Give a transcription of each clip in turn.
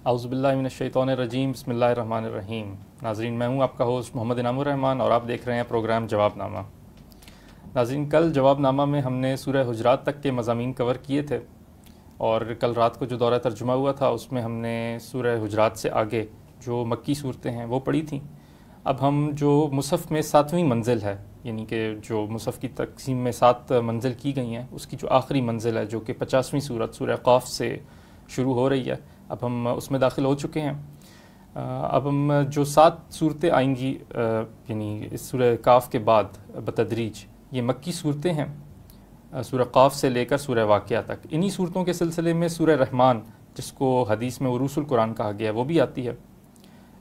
اعوذ باللہ من الشیطان الرجیم، بسم اللہ الرحمن الرحیم۔ ناظرین، میں ہوں آپ کا ہوسٹ محمد انعام الرحمن اور آپ دیکھ رہے ہیں پروگرام جواب نامہ۔ ناظرین، کل جواب نامہ میں ہم نے سورہ حجرات تک کے مضامین کور کیے تھے اور کل رات کو جو دورہ ترجمہ ہوا تھا اس میں ہم نے سورہ حجرات سے آگے جو مکی صورتیں ہیں وہ پڑھی تھیں۔ اب ہم جو مصحف میں 7ویں منزل ہے، یعنی کہ جو مصحف کی تقسیم میں 7 منزل کی گئی ہیں، اس کی جو آخری منزل ہے جو کہ 50ویں سورت سورہ قاف سے شروع ہو رہی ہے، اب ہم اس میں داخل ہو چکے ہیں۔ اب ہم جو 7 صورتیں آئیں گی یعنی اس سورہ قاف کے بعد بتدریج، یہ مکی صورتیں ہیں سورہ قاف سے لے کر سورہ واقعہ تک۔ انہی صورتوں کے سلسلے میں سورہ رحمان، جس کو حدیث میں عروس القرآن کہا گیا ہے، وہ بھی آتی ہے۔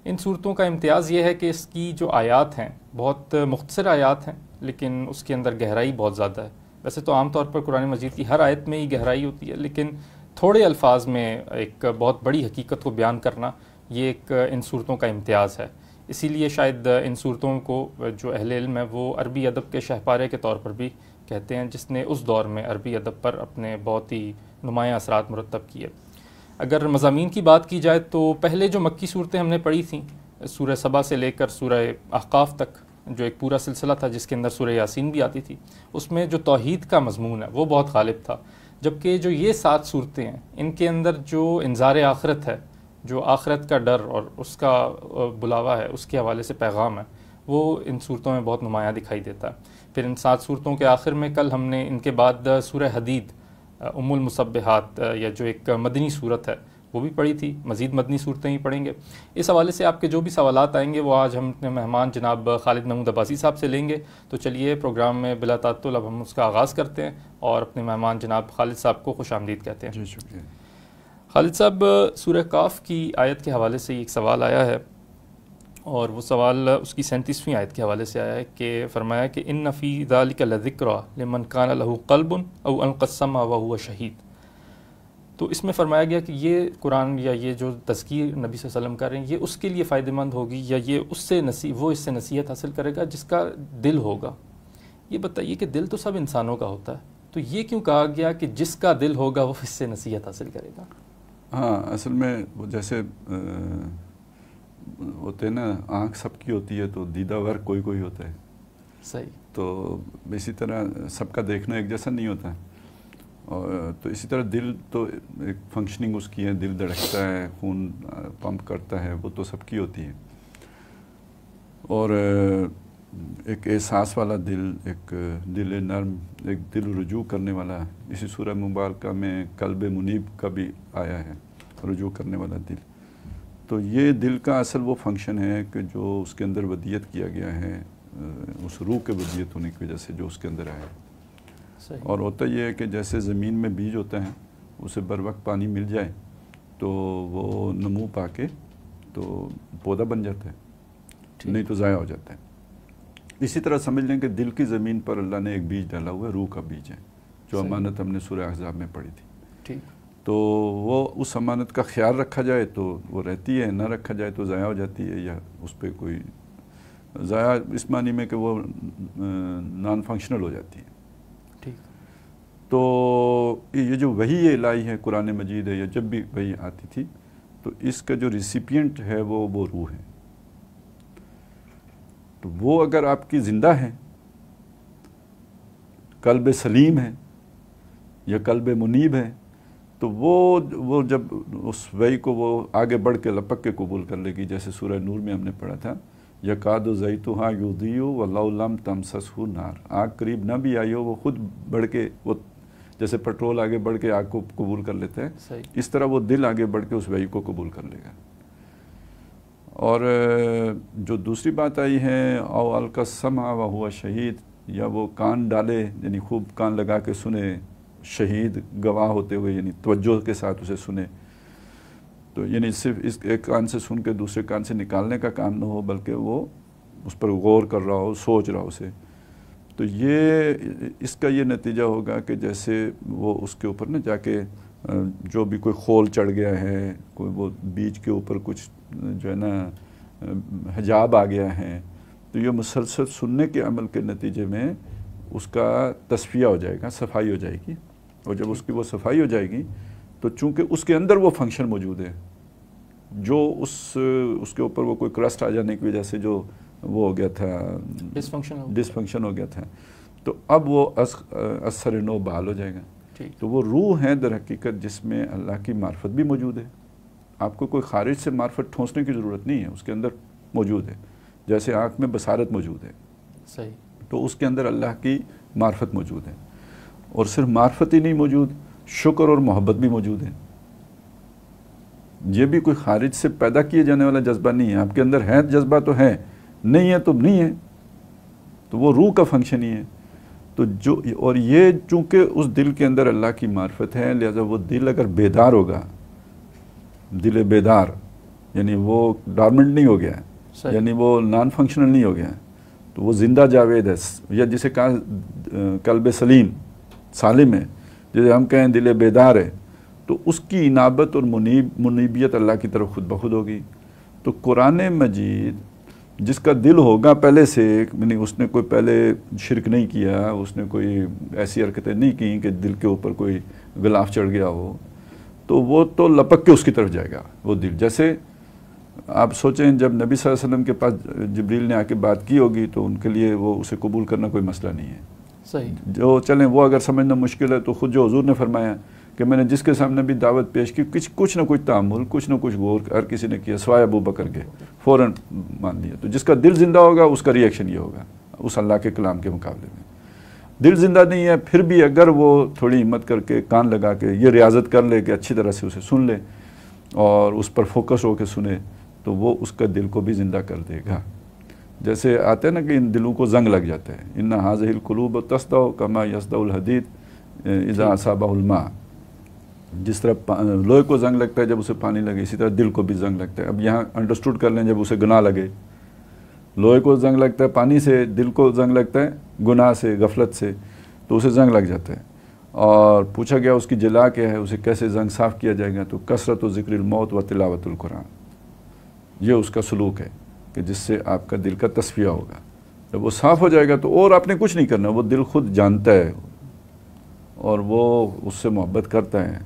ان صورتوں کا امتیاز یہ ہے کہ اس کی جو آیات ہیں بہت مختصر آیات ہیں، لیکن اس کے اندر گہرائی بہت زیادہ ہے۔ ویسے تو عام طور پر قرآن مجید کی ہر آیت میں ہی گہرائی ہوتی ہے، لیکن تھوڑے الفاظ میں ایک بہت بڑی حقیقت کو بیان کرنا یہ ایک ان صورتوں کا امتیاز ہے۔ اسی لیے شاید ان صورتوں کو جو اہل علم ہے وہ عربی ادب کے شہپارے کے طور پر بھی کہتے ہیں، جس نے اس دور میں عربی ادب پر اپنے بہت ہی نمایاں اثرات مرتب کیے۔ اگر مضامین کی بات کی جائے تو پہلے جو مکی صورتیں ہم نے پڑھی تھیں سورہ سبا سے لے کر سورہ احقاف تک، جو ایک پورا سلسلہ تھا جس کے اندر سورہ یاسین بھی آتی تھی، اس میں جو توحید کا مضمون ہے وہ بہت غالب تھا، جبکہ جو یہ 7 صورتیں ہیں ان کے اندر جو انذار آخرت ہے، جو آخرت کا ڈر اور اس کا بلاوا ہے، اس کے حوالے سے پیغام ہے، وہ ان صورتوں میں بہت نمایاں دکھائی دیتا ہے۔ پھر ان 7 صورتوں کے آخر میں کل ہم نے ان کے بعد سورہ حدید ام المصبحات یا جو ایک مدنی صورت ہے وہ بھی پڑھی تھی۔ مزید مدنی صورتیں ہی پڑھیں گے۔ اس حوالے سے آپ کے جو بھی سوالات آئیں گے وہ آج ہم اپنے مہمان جناب خالد محمود عباسی صاحب سے لیں گے۔ تو چلیے پروگرام میں بلا تعطل اب ہم اس کا آغاز کرتے ہیں اور اپنے مہمان جناب خالد صاحب کو خوش آمدید کہتے ہیں۔ جی شکریہ۔ خالد صاحب، سورہ قاف کی آیت کے حوالے سے ایک سوال آیا ہے اور وہ سوال اس کی 37ویں آیت کے حوالے سے آیا ہے کہ فرمایا کہ ان فی ذلک لذکری لمن کان لہ قلب او القی السمع وہو شہید۔ تو اس میں فرمایا گیا کہ یہ قرآن یا یہ جو تذکیر نبی صلی اللہ علیہ وسلم کر رہے ہیں یہ اس کے لیے فائدہ مند ہوگی یا یہ اس سے وہ اس سے نصیحت حاصل کرے گا جس کا دل ہوگا۔ یہ بتائیے کہ دل تو سب انسانوں کا ہوتا ہے، تو یہ کیوں کہا گیا کہ جس کا دل ہوگا وہ اس سے نصیحت حاصل کرے گا؟ ہاں، اصل میں وہ جیسے ہوتے ہیں نا، آنکھ سب کی ہوتی ہے تو دیدہ ور کوئی کوئی ہوتا ہے۔ صحیح۔ تو اسی طرح سب کا دیکھنا ایک جیسا نہیں ہوتا ہے، اور تو اسی طرح دل تو ایک فنکشننگ اس کی ہے، دل دھڑکتا ہے، خون پمپ کرتا ہے، وہ تو سب کی ہوتی ہے۔ اور ایک احساس والا دل، ایک دل نرم، ایک دل رجوع کرنے والا، اسی سورہ مبارکہ میں قلب منیب کا بھی آیا ہے، رجوع کرنے والا دل۔ تو یہ دل کا اصل وہ فنکشن ہے کہ جو اس کے اندر ودیت کیا گیا ہے، اس روح کے ودیت ہونے کی وجہ سے جو اس کے اندر آیا ہے۔ اور ہوتا یہ ہے کہ جیسے زمین میں بیج ہوتا ہے، اسے بر وقت پانی مل جائے تو وہ نمو پا کے تو پودا بن جاتا ہے، نہیں تو ضائع ہو جاتا ہے۔ اسی طرح سمجھ لیں کہ دل کی زمین پر اللہ نے ایک بیج ڈالا ہوا ہے، روح کا بیج ہے، جو امانت ہم نے سورہ احزاب میں پڑھی تھی۔ تو وہ اس امانت کا خیال رکھا جائے تو وہ رہتی ہے، نہ رکھا جائے تو ضائع ہو جاتی ہے، یا اس پہ کوئی ضائع اس معنی میں کہ وہ نان فنکشنل ہو جاتی ہے۔ تو یہ جو وحی الہی ہے، قرآن مجید ہے، یا جب بھی وحی آتی تھی تو اس کا جو ریسیپینٹ ہے وہ روح ہے۔ تو وہ اگر آپ کی زندہ ہے، قلب سلیم ہے یا قلب منیب ہے، تو وہ جب اس وحی کو وہ آگے بڑھ کے لپک کے قبول کر لے گی، جیسے سورہ نور میں ہم نے پڑھا تھا، یکاد زیتها یضیء ولو لم تمسسه نار، آگ قریب نہ بھی آئی ہو وہ خود بڑھ کے، وہ جیسے پیٹرول آگے بڑھ کے آگ کو قبول کر لیتے ہیں، اس طرح وہ دل آگے بڑھ کے اس وحی کو قبول کر لے گا۔ اور جو دوسری بات آئی ہے او القی السمع وہو شہید، یا وہ کان ڈالے، یعنی خوب کان لگا کے سنے، شہید گواہ ہوتے ہوئے، یعنی توجہ کے ساتھ اسے سنے، تو یعنی صرف اس ایک کان سے سن کے دوسرے کان سے نکالنے کا کام نہ ہو، بلکہ وہ اس پر غور کر رہا ہو، سوچ رہا ہو اسے۔ تو یہ اس کا یہ نتیجہ ہوگا کہ جیسے وہ اس کے اوپر نہ جا کے جو بھی کوئی خول چڑھ گیا ہے، کوئی وہ بیج کے اوپر کچھ جو ہے نا حجاب آ گیا ہے، تو یہ مسلسل سننے کے عمل کے نتیجے میں اس کا تصفیہ ہو جائے گا، صفائی ہو جائے گی، اور جب اس کی وہ صفائی ہو جائے گی تو چونکہ اس کے اندر وہ فنکشن موجود ہے جو اس کے اوپر وہ کوئی کرسٹ آ جانے کی وجہ سے جو وہ ہو گیا تھا، ڈسفنکشن ہو گیا تھا، تو اب وہ اثر نو بحال ہو جائے گا۔ تو وہ روح ہے در حقیقت جس میں اللہ کی معرفت بھی موجود ہے، آپ کو کوئی خارج سے معرفت ٹھونسنے کی ضرورت نہیں ہے، اس کے اندر موجود ہے، جیسے آنکھ میں بصارت موجود ہے، صحیح، تو اس کے اندر اللہ کی معرفت موجود ہے، اور صرف معرفت ہی نہیں موجود، شکر اور محبت بھی موجود ہے۔ یہ بھی کوئی خارج سے پیدا کیے جانے والا جذبہ نہیں ہے، آپ کے اندر ہے جذبہ تو ہے، نہیں ہے تو نہیں ہے، تو وہ روح کا فنکشن ہی ہے۔ تو اور یہ چونکہ اس دل کے اندر اللہ کی معرفت ہے، لہذا وہ دل اگر بیدار ہوگا، دل بیدار یعنی وہ ڈارمنٹ نہیں ہو گیا ہے، یعنی وہ نان فنکشنل نہیں ہو گیا ہے، تو وہ زندہ جاوید ہے، یا جسے کہا قلب سلیم سالم ہے، جسے ہم کہیں دل بیدار ہے، تو اس کی انابت اور منیبیت اللہ کی طرف خود بخود ہوگی۔ تو قرآن مجید جس کا دل ہوگا پہلے سے، یعنی اس نے کوئی پہلے شرک نہیں کیا، اس نے کوئی ایسی حرکتیں نہیں کی کہ دل کے اوپر کوئی غلاف چڑھ گیا ہو، تو وہ تو لپک کے اس کی طرف جائے گا وہ دل۔ جیسے آپ سوچیں جب نبی صلی اللہ علیہ وسلم کے پاس جبریل نے آ کے بات کی ہوگی تو ان کے لیے وہ اسے قبول کرنا کوئی مسئلہ نہیں ہے، صحیح، جو چلیں وہ اگر سمجھنا مشکل ہے تو خود جو حضور نے فرمایا کہ میں نے جس کے سامنے بھی دعوت پیش کی، کچھ نہ کچھ تعامل، کچھ نہ کچھ غور ہر کسی نے کیا سوائے ابو بکر کے، فوراً مان لیا۔ تو جس کا دل زندہ ہوگا اس کا ریئیکشن یہ ہوگا اس اللہ کے کلام کے مقابلے میں۔ دل زندہ نہیں ہے پھر بھی اگر وہ تھوڑی ہمت کر کے کان لگا کے یہ ریاضت کر لے کہ اچھی طرح سے اسے سن لے اور اس پر فوکس ہو کے سنے، تو وہ اس کا دل کو بھی زندہ کر دے گا۔ جیسے آتے ہیں نا کہ ان دلوں کو زنگ لگ جاتا ہے، ان ھذہ القلوب تصدع کما یصدع الحدید اذا اصابہ الماء، جس طرح لوہے کو زنگ لگتا ہے جب اسے پانی لگے، اسی طرح دل کو بھی زنگ لگتا ہے۔ اب یہاں انڈرسٹوڈ کر لیں، جب اسے گناہ لگے، لوہے کو زنگ لگتا ہے پانی سے، دل کو زنگ لگتا ہے گناہ سے، غفلت سے، تو اسے زنگ لگ جاتا ہے۔ اور پوچھا گیا اس کی جلا کیا ہے، اسے کیسے زنگ صاف کیا جائے گا، تو کثرت و ذکر الموت و تلاوت القرآن، یہ اس کا سلوک ہے کہ جس سے آپ کا دل کا تصفیہ ہوگا۔ جب وہ صاف ہو جائے گا تو اور آپ نے کچھ نہیں کرنا، وہ دل خود جانتا ہے اور وہ اس سے محبت کرتا ہے،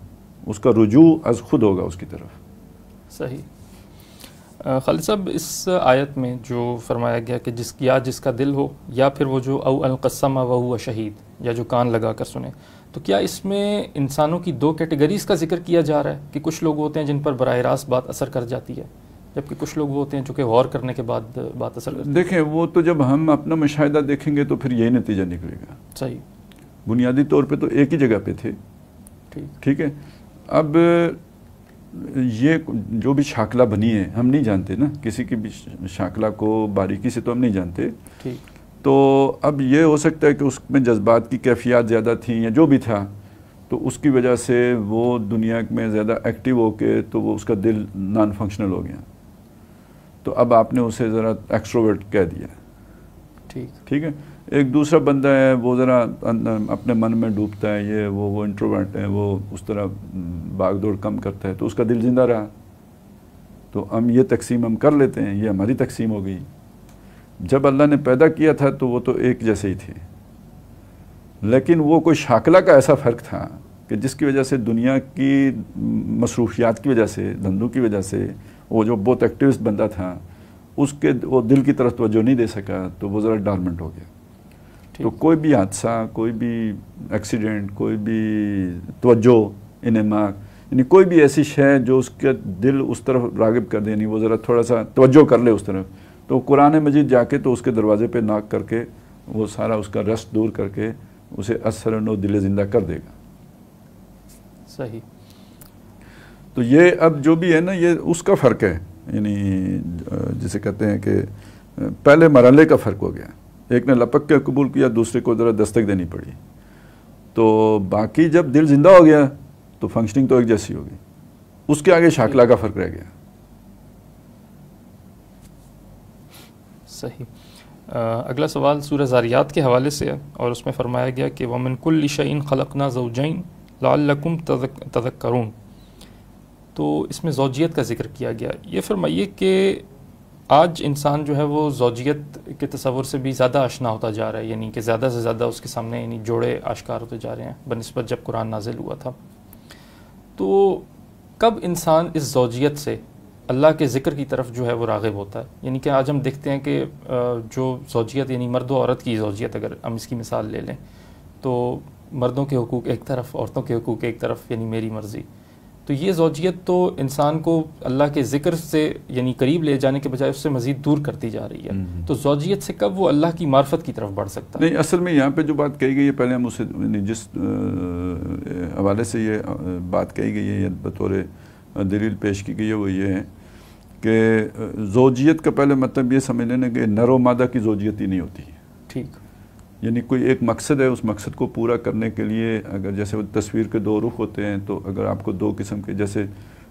اس کا رجوع از خود ہوگا اس کی طرف۔ صحیح۔ خالد صاحب، اس آیت میں جو فرمایا گیا کہ جس کا دل ہو، یا پھر وہ جو او القسم وہو شہید، یا جو کان لگا کر سنے، تو کیا اس میں انسانوں کی دو کیٹیگریز کا ذکر کیا جا رہا ہے کہ کچھ لوگ ہوتے ہیں جن پر براہ راست بات اثر کر جاتی ہے، جبکہ کچھ لوگ وہ ہوتے ہیں جو کہ غور کرنے کے بعد بات اثر کرتی ہے؟ دیکھیں وہ تو جب ہم اپنا مشاہدہ دیکھیں گے تو پھر یہی نتیجہ نکلے گا۔ صحیح، بنیادی طور پہ تو ایک ہی جگہ پہ تھے، ٹھیک ہے۔ اب یہ جو بھی شاکلہ بنی ہے ہم نہیں جانتے نا، کسی کی بھی شاکلہ کو باریکی سے تو ہم نہیں جانتے، تو اب یہ ہو سکتا ہے کہ اس میں جذبات کی کیفیات زیادہ تھیں یا جو بھی تھا، تو اس کی وجہ سے وہ دنیا میں زیادہ ایکٹیو ہو کے تو وہ اس کا دل نان فنکشنل ہو گیا، تو اب آپ نے اسے ذرا ایکسٹروورٹ کہہ دیا، ٹھیک ہے۔ ایک دوسرا بندہ ہے وہ ذرا اپنے من میں ڈوبتا ہے، یہ وہ انٹروورٹ ہے، وہ اس طرح بھاگ دوڑ کم کرتا ہے، تو اس کا دل زندہ رہا۔ تو ہم یہ تقسیم ہم کر لیتے ہیں، یہ ہماری تقسیم ہو گئی۔ جب اللہ نے پیدا کیا تھا تو وہ تو ایک جیسے ہی تھے، لیکن وہ کوئی شاکلہ کا ایسا فرق تھا کہ جس کی وجہ سے دنیا کی مصروفیات کی وجہ سے، دھندوں کی وجہ سے، وہ جو بہت ایکٹیوسٹ بندہ تھا اس کے وہ دل کی طرف توجہ نہیں دے سکا، تو وہ ذرا ڈارمنٹ ہو گیا۔ تو کوئی بھی حادثہ، کوئی بھی ایکسیڈنٹ، کوئی بھی توجہ انہماک، یعنی کوئی بھی ایسی شے جو اس کے دل اس طرف راغب کر دے، یعنی وہ ذرا تھوڑا سا توجہ کر لے اس طرف، تو قرآن مجید جا کے تو اس کے دروازے پہ ناک کر کے وہ سارا اس کا رشت دور کر کے اسے اثر نو دل زندہ کر دے گا۔ صحیح۔ تو یہ اب جو بھی ہے نا، یہ اس کا فرق ہے، یعنی جسے کہتے ہیں کہ پہلے مرحلے کا فرق ہو گیا، ایک نے لپک کے قبول کیا، دوسرے کو ذرا دستک دینی پڑی، تو باقی جب دل زندہ ہو گیا تو فنکشننگ تو ایک جیسی ہوگی، اس کے آگے شاکلہ کا فرق رہ گیا۔ صحیح۔ اگلا سوال سورہ زاریات کے حوالے سے ہے، اور اس میں فرمایا گیا کہ وَمِن كُلِّ شَيْءٍ خَلَقْنَا زَوْجَيْنِ لَعَلَّكُمْ تَذَكَّرُونَ، تو اس میں زوجیت کا ذکر کیا گیا۔ یہ فرمائیے کہ آج انسان جو ہے وہ زوجیت کے تصور سے بھی زیادہ آشنا ہوتا جا رہا ہے، یعنی کہ زیادہ سے زیادہ اس کے سامنے یعنی جوڑے آشکار ہوتے جا رہے ہیں بنسبت جب قرآن نازل ہوا تھا۔ تو کب انسان اس زوجیت سے اللہ کے ذکر کی طرف جو ہے وہ راغب ہوتا ہے. یعنی کہ آج ہم دیکھتے ہیں کہ جو زوجیت یعنی مرد و عورت کی زوجیت، اگر ہم اس کی مثال لے لیں تو مردوں کے حقوق ایک طرف، عورتوں کے حقوق ایک طرف، یعنی میری مرضی. تو یہ زوجیت تو انسان کو اللہ کے ذکر سے یعنی قریب لے جانے کے بجائے اس سے مزید دور کرتی جا رہی ہے. تو زوجیت سے کب وہ اللہ کی معرفت کی طرف بڑھ سکتا ہے؟ نہیں، اصل میں یہاں پہ جو بات کہی گئی ہے، پہلے ہم اسے جس حوالے سے یہ بات کہی گئی ہے یا بطور دلیل پیش کی گئی ہے وہ یہ ہے کہ زوجیت کا پہلے مطلب یہ سمجھ لینا کہ نر و مادہ کی زوجیت ہی نہیں ہوتی ہے. ٹھیک. یعنی کوئی ایک مقصد ہے، اس مقصد کو پورا کرنے کے لیے اگر جیسے وہ تصویر کے دو رخ ہوتے ہیں، تو اگر آپ کو دو قسم کے جیسے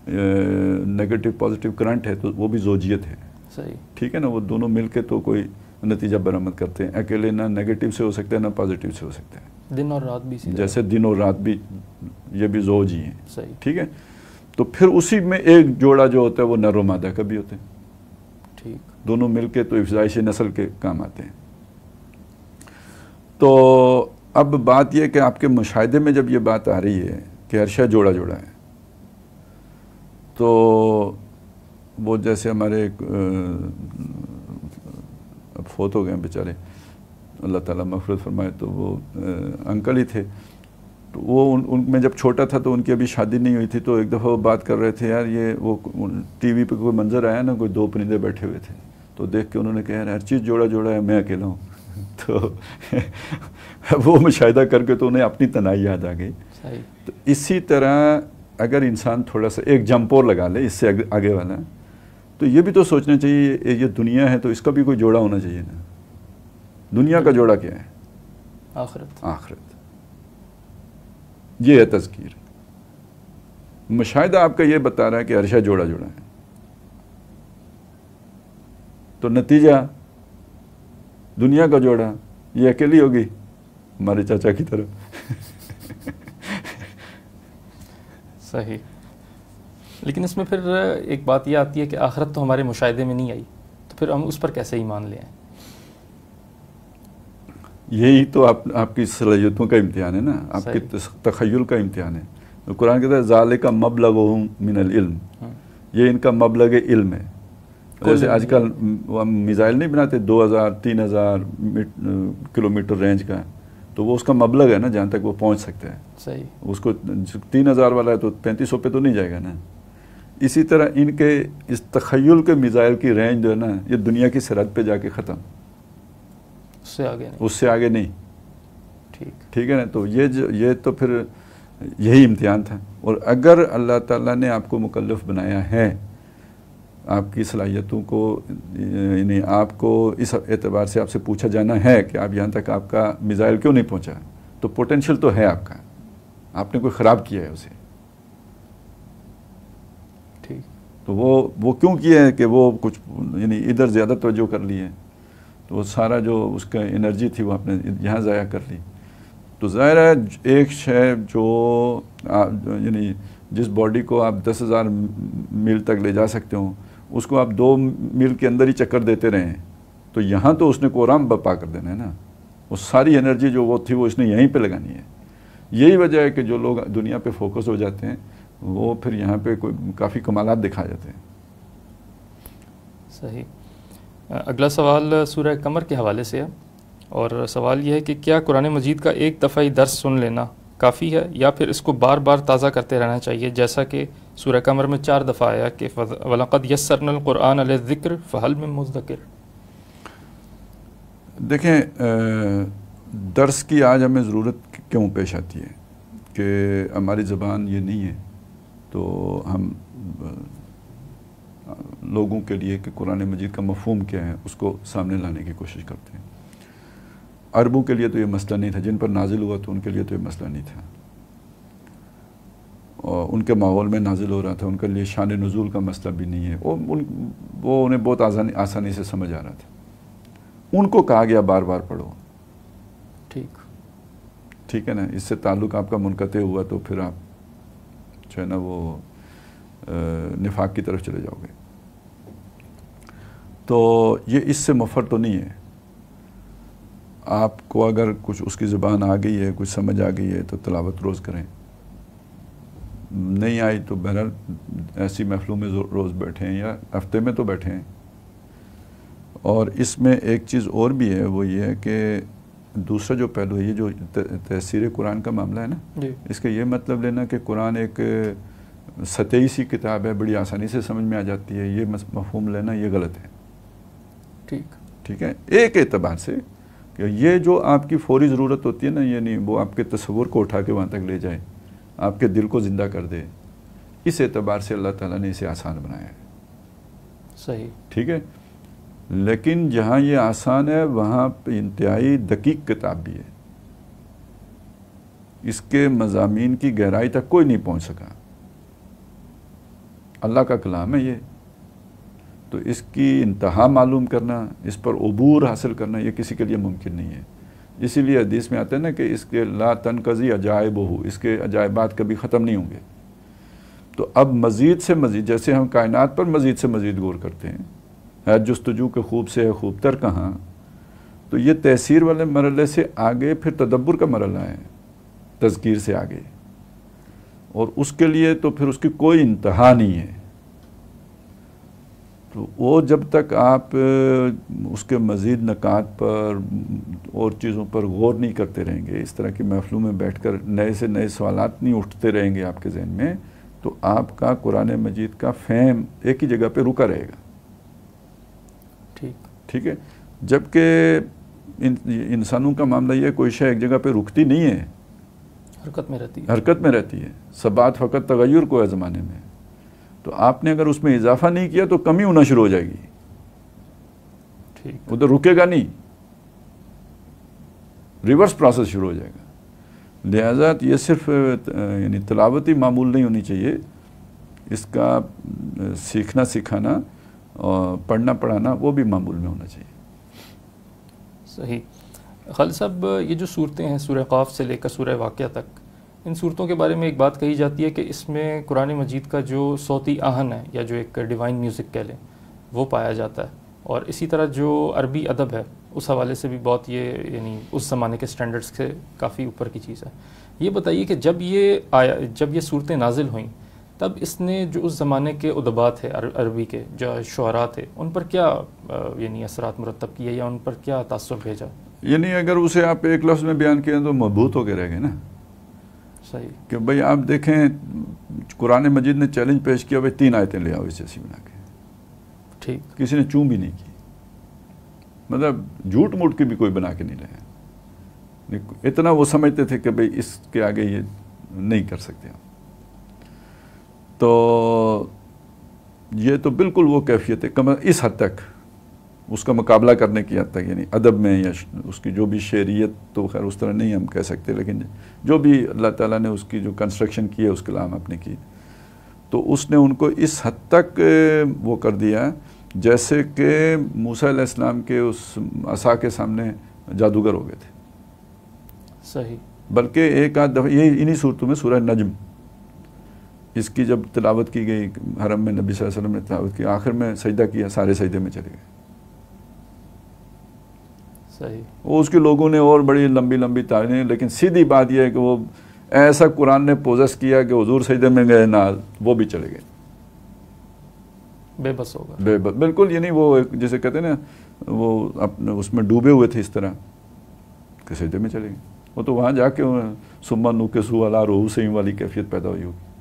نیگیٹو پازیٹیو کرنٹ ہے تو وہ بھی زوجیت ہے. صحیح. ٹھیک ہے نا، وہ دونوں مل کے تو کوئی نتیجہ برآمد کرتے ہیں. اکیلے نہ نیگیٹو سے ہو سکتے ہیں نہ پازیٹیو سے ہو سکتے ہیں. دن اور رات بھی جیسے دن اور رات بھی، یہ بھی زوج ہی ہیں. صحیح. ٹھیک ہے. تو پھر اسی میں ایک جوڑا جو ہوتا ہے وہ نر و مادہ کا بھی ہوتا ہے. ٹھیک. دونوں مل کے تو افزائش نسل کے کام آتے ہیں. تو اب بات یہ کہ آپ کے مشاہدے میں جب یہ بات آ رہی ہے کہ ہر شے جوڑا جوڑا ہے، تو وہ جیسے ہمارے ایک اب فوت ہو گئے ہیں بیچارے، اللہ تعالیٰ مغفرت فرمائے، تو وہ انکل ہی تھے. تو وہ ان میں جب چھوٹا تھا تو ان کی ابھی شادی نہیں ہوئی تھی. تو ایک دفعہ وہ بات کر رہے تھے، یار یہ وہ ٹی وی پہ کوئی منظر آیا نا، کوئی دو پرندے بیٹھے ہوئے تھے، تو دیکھ کے انہوں نے کہا یار ہر چیز جوڑا جوڑا ہے، میں اکیلا ہوں. تو وہ مشاہدہ کر کے تو انہیں اپنی تنہائی یاد آ گئی. تو اسی طرح اگر انسان تھوڑا سا ایک جمپ اور لگا لے اس سے آگے والا، تو یہ بھی تو سوچنا چاہیے یہ دنیا ہے تو اس کا بھی کوئی جوڑا ہونا چاہیے نا. دنیا کا جوڑا کیا ہے؟ آخرت. آخرت. یہ ہے تذکیر. مشاہدہ آپ کا یہ بتا رہا ہے کہ ہر شے جوڑا جوڑا ہے. تو نتیجہ دنیا کا جوڑا یہ اکیلی ہوگی ہمارے چاچا کی طرف. صحیح. لیکن اس میں پھر ایک بات یہ آتی ہے کہ آخرت تو ہمارے مشاہدے میں نہیں آئی، تو پھر ہم اس پر کیسے ایمان لے آئیں؟ یہی تو آپ کی صلاحیتوں کا امتحان ہے نا، آپ کے تخیل کا امتحان ہے. قرآن کہتا ہے ذالک مبلغہم من العلم، یہ ان کا مبلغ علم ہے. جیسے آج کل ہم میزائل نہیں بناتے 2000-3000 کلومیٹر رینج کا، تو وہ اس کا مبلغ ہے نا جہاں تک وہ پہنچ سکتا ہے. صحیح. اس کو 3000 والا ہے تو 3500 پہ تو نہیں جائے گا نا. اسی طرح ان کے اس تخیل کے میزائل کی رینج جو ہے نا، یہ دنیا کی سرحد پہ جا کے ختم، اس سے آگے نہیں. ٹھیک ہے نا. تو یہ تو پھر یہی امتحان تھا. اور اگر اللہ تعالیٰ نے آپ کو مکلف بنایا ہے، آپ کی صلاحیتوں کو یعنی آپ کو اس اعتبار سے آپ سے پوچھا جانا ہے کہ آپ یہاں تک آپ کا میزائل کیوں نہیں پہنچا، تو پوٹینشیل تو ہے آپ کا، آپ نے کوئی خراب کیا ہے اسے. ٹھیک. تو وہ کیوں کیا ہے کہ وہ کچھ یعنی ادھر زیادہ توجہ کر لی ہے، تو وہ سارا جو اس کا انرجی تھی وہ آپ نے یہاں ضائع کر لی. تو ظاہر ہے ایک شے جو یعنی جس باڈی کو آپ 10,000 میل تک لے جا سکتے ہوں، اس کو آپ 2 میل کے اندر ہی چکر دیتے رہے ہیں، تو یہاں تو اس نے کوہرام برپا کر دینا ہے نا. وہ ساری انرجی جو وہ تھی وہ اس نے یہیں پہ لگانی ہے. یہی وجہ ہے کہ جو لوگ دنیا پہ فوکس ہو جاتے ہیں وہ پھر یہاں پہ کافی کمالات دکھا جاتے ہیں. صحیح. اگلا سوال سورہ قمر کے حوالے سے ہے، اور سوال یہ ہے کہ کیا قرآن مجید کا ایک دفعہ درس سن لینا کافی ہے، یا پھر اس کو بار بار تازہ کرتے رہنا چاہیے، جیسا کہ سورہ قمر میں 4 دفعہ آیا کہ وَلَقَدْ يَسَّرْنَا الْقُرْآنَ لِلذِّكْرِ فَهَلْ مِن مُّدَّكِرٍ. دیکھیں درس کی آج ہمیں ضرورت کیوں پیش آتی ہے کہ ہماری زبان یہ نہیں ہے، تو ہم لوگوں کے لیے کہ قرآن مجید کا مفہوم کیا ہے اس کو سامنے لانے کی کوشش کرتے ہیں. عربوں کے لیے تو یہ مسئلہ نہیں تھا، جن پر نازل ہوا تو ان کے لیے تو یہ مسئلہ نہیں تھا، اور ان کے ماحول میں نازل ہو رہا تھا، ان کے لیے شان نزول کا مسئلہ بھی نہیں ہے. وہ انہیں بہت آسانی سے سمجھ آ رہا تھا. ان کو کہا گیا بار بار پڑھو. ٹھیک ہے نا. اس سے تعلق آپ کا منقطع ہوا تو پھر آپ جو ہے نا وہ نفاق کی طرف چلے جاؤ گے. تو یہ اس سے مفر تو نہیں ہے. آپ کو اگر کچھ اس کی زبان آ گئی ہے، کچھ سمجھ آ گئی ہے تو تلاوت روز کریں. نہیں آئی تو بہرحال ایسی محفلوں میں روز بیٹھے ہیں یا ہفتے میں تو بیٹھے ہیں. اور اس میں ایک چیز اور بھی ہے، وہ یہ ہے کہ دوسرا جو پہلو ہے، یہ جو تفسیر قرآن کا معاملہ ہے نا، اس کا یہ مطلب لینا کہ قرآن ایک سطحی سی کتاب ہے، بڑی آسانی سے سمجھ میں آ جاتی ہے، یہ مفہوم لینا یہ غلط ہے. ٹھیک ہے، ایک اعتبار سے کہ یہ جو آپ کی فوری ضرورت ہوتی ہے نا، یعنی وہ آپ کے تصور کو اٹھا کے وہاں تک لے جائے، آپ کے دل کو زندہ کر دے، اس اعتبار سے اللہ تعالیٰ نے اسے آسان بنایا ہے. صحیح. ٹھیک ہے، لیکن جہاں یہ آسان ہے وہاں پہ انتہائی دقیق کتاب بھی ہے. اس کے مضامین کی گہرائی تک کوئی نہیں پہنچ سکا. اللہ کا کلام ہے یہ، تو اس کی انتہا معلوم کرنا، اس پر عبور حاصل کرنا یہ کسی کے لیے ممکن نہیں ہے. اسی لیے حدیث میں آتا ہے نا کہ اس کے لا تنقضی عجائبہ، اس کے عجائبات کبھی ختم نہیں ہوں گے. تو اب مزید سے مزید، جیسے ہم کائنات پر مزید سے مزید غور کرتے ہیں، ہے جستجو کے خوب سے ہے خوب تر کہاں، تو یہ تحسیر والے مرحلے سے آگے پھر تدبر کا مرحلہ ہے، تذکیر سے آگے، اور اس کے لیے تو پھر اس کی کوئی انتہا نہیں ہے. تو وہ جب تک آپ اس کے مزید نکات پر اور چیزوں پر غور نہیں کرتے رہیں گے، اس طرح کی محفلوں میں بیٹھ کر نئے سے نئے سوالات نہیں اٹھتے رہیں گے آپ کے ذہن میں، تو آپ کا قرآن مجید کا فہم ایک ہی جگہ پہ رکا رہے گا. ٹھیک ہے، جبکہ انسانوں کا معاملہ یہ ہے، کوئی شے ایک جگہ پہ رکتی نہیں ہے، حرکت میں رہتی ہے. ثبات فقط تغیر کو ہے زمانے میں. تو آپ نے اگر اس میں اضافہ نہیں کیا تو کمی ہونا شروع ہو جائے گی، ادھر رکے گا نہیں، ریورس پروسیس شروع ہو جائے گا. لہذا یہ صرف یعنی تلاوتی معمول نہیں ہونی چاہیے، اس کا سیکھنا سکھانا اور پڑھنا پڑھانا وہ بھی معمول میں ہونا چاہیے. صحیح. خالد صاحب، یہ جو صورتیں ہیں سورہ قاف سے لے کر سورہ واقعہ تک، ان صورتوں کے بارے میں ایک بات کہی جاتی ہے کہ اس میں قرآن مجید کا جو صوتی آہن ہے یا جو ایک ڈیوائن میوزک کہہ لیں وہ پایا جاتا ہے، اور اسی طرح جو عربی ادب ہے اس حوالے سے بھی بہت یہ یعنی اس زمانے کے سٹینڈرڈز سے کافی اوپر کی چیز ہے. یہ بتائیے کہ جب یہ صورتیں نازل ہوئیں تب اس نے جو اس زمانے کے ادبا تھے عربی کے، جو شعراء تھے، ان پر کیا یعنی اثرات مرتب کیے یا ان پر کیا تاثر بھیجا؟ یعنی اگر اسے آپ ایک لفظ میں بیان کیا تو مبہوت ہو کے رہ گئے نا. صحیح. کہ بھئی آپ دیکھیں قرآن مجید نے چیلنج پیش کیا، بھئی 3 آیتیں لے آؤ اس جیسی بنا کے. ٹھیک. کسی نے چوں بھی نہیں کی، مطلب جھوٹ موٹ کی بھی کوئی بنا کے نہیں لائے. اتنا وہ سمجھتے تھے کہ بھئی اس کے آگے یہ نہیں کر سکتے ہم. تو یہ تو بالکل وہ کیفیت ہے اس حد تک اس کا مقابلہ کرنے کی حد تک، یعنی ادب میں یا اس کی جو بھی شعریت تو خیر اس طرح نہیں ہم کہہ سکتے، لیکن جو بھی اللہ تعالیٰ نے اس کی جو کنسٹرکشن کی ہے اس کلام آپ نے کی، تو اس نے ان کو اس حد تک وہ کر دیا جیسے کہ موسیٰ علیہ السلام کے اس عصا کے سامنے جادوگر ہو گئے تھے. صحیح. بلکہ ایک آدھ دفعہ یہ انہی صورتوں میں سورہ نجم، اس کی جب تلاوت کی گئی حرم میں، نبی صلی اللہ علیہ وسلم نے تلاوت کی، آخر میں سجدہ کیا، سارے سجدے میں چلے گئے. صحیح. وہ اس کے لوگوں نے اور بڑی لمبی لمبی تعریفیں، لیکن سیدھی بات یہ ہے کہ وہ ایسا قرآن نے پوزیس کیا کہ حضور سجدے میں گئے نال، وہ بھی چلے گئے، بے بس ہوگا. بے بس بالکل. یعنی وہ جسے کہتے ہیں نا، وہ اپنے اس میں ڈوبے ہوئے تھے اس طرح کہ سجدے میں چلے گئے. وہ تو وہاں جا کے سما نوکسو علی رؤوسہم والی کیفیت پیدا ہوئی ہوگی.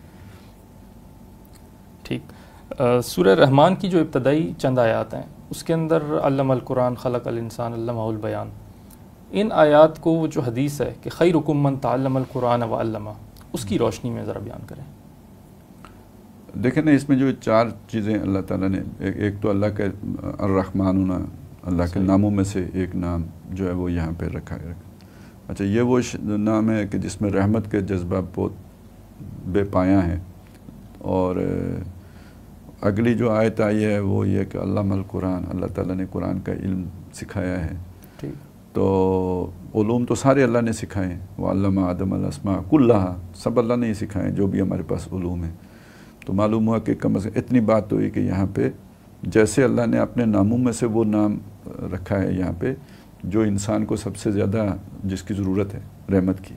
ٹھیک. سورہ رحمان کی جو ابتدائی چند آیات ہیں اس کے اندر علم القرآن خلق الانسان علمہ البیان، ان آیات کو وہ جو حدیث ہے کہ خیرکم من تعلم القرآن وعلمہ، اس کی روشنی میں ذرا بیان کریں. دیکھیں نا، اس میں جو 4 چیزیں اللہ تعالیٰ نے، ایک تو اللہ کے الرحمن ہونا، اللہ کے ناموں میں سے ایک نام جو ہے وہ یہاں پہ رکھا ہے. اچھا، یہ وہ نام ہے کہ جس میں رحمت کے جذبہ بہت بے پایاں ہیں. اور اگلی جو آیت آئی ہے وہ یہ کہ علم القرآن، اللہ تعالیٰ نے قرآن کا علم سکھایا ہے. تو علوم تو سارے اللہ نے سکھائے ہیں، وعلم آدم الاسماء کلھا، سب اللہ نے ہی سکھائے ہیں جو بھی ہمارے پاس علوم ہیں. تو معلوم ہوا کہ کم از کم اتنی بات ہوئی کہ یہاں پہ جیسے اللہ نے اپنے ناموں میں سے وہ نام رکھا ہے یہاں پہ جو انسان کو سب سے زیادہ جس کی ضرورت ہے رحمت کی،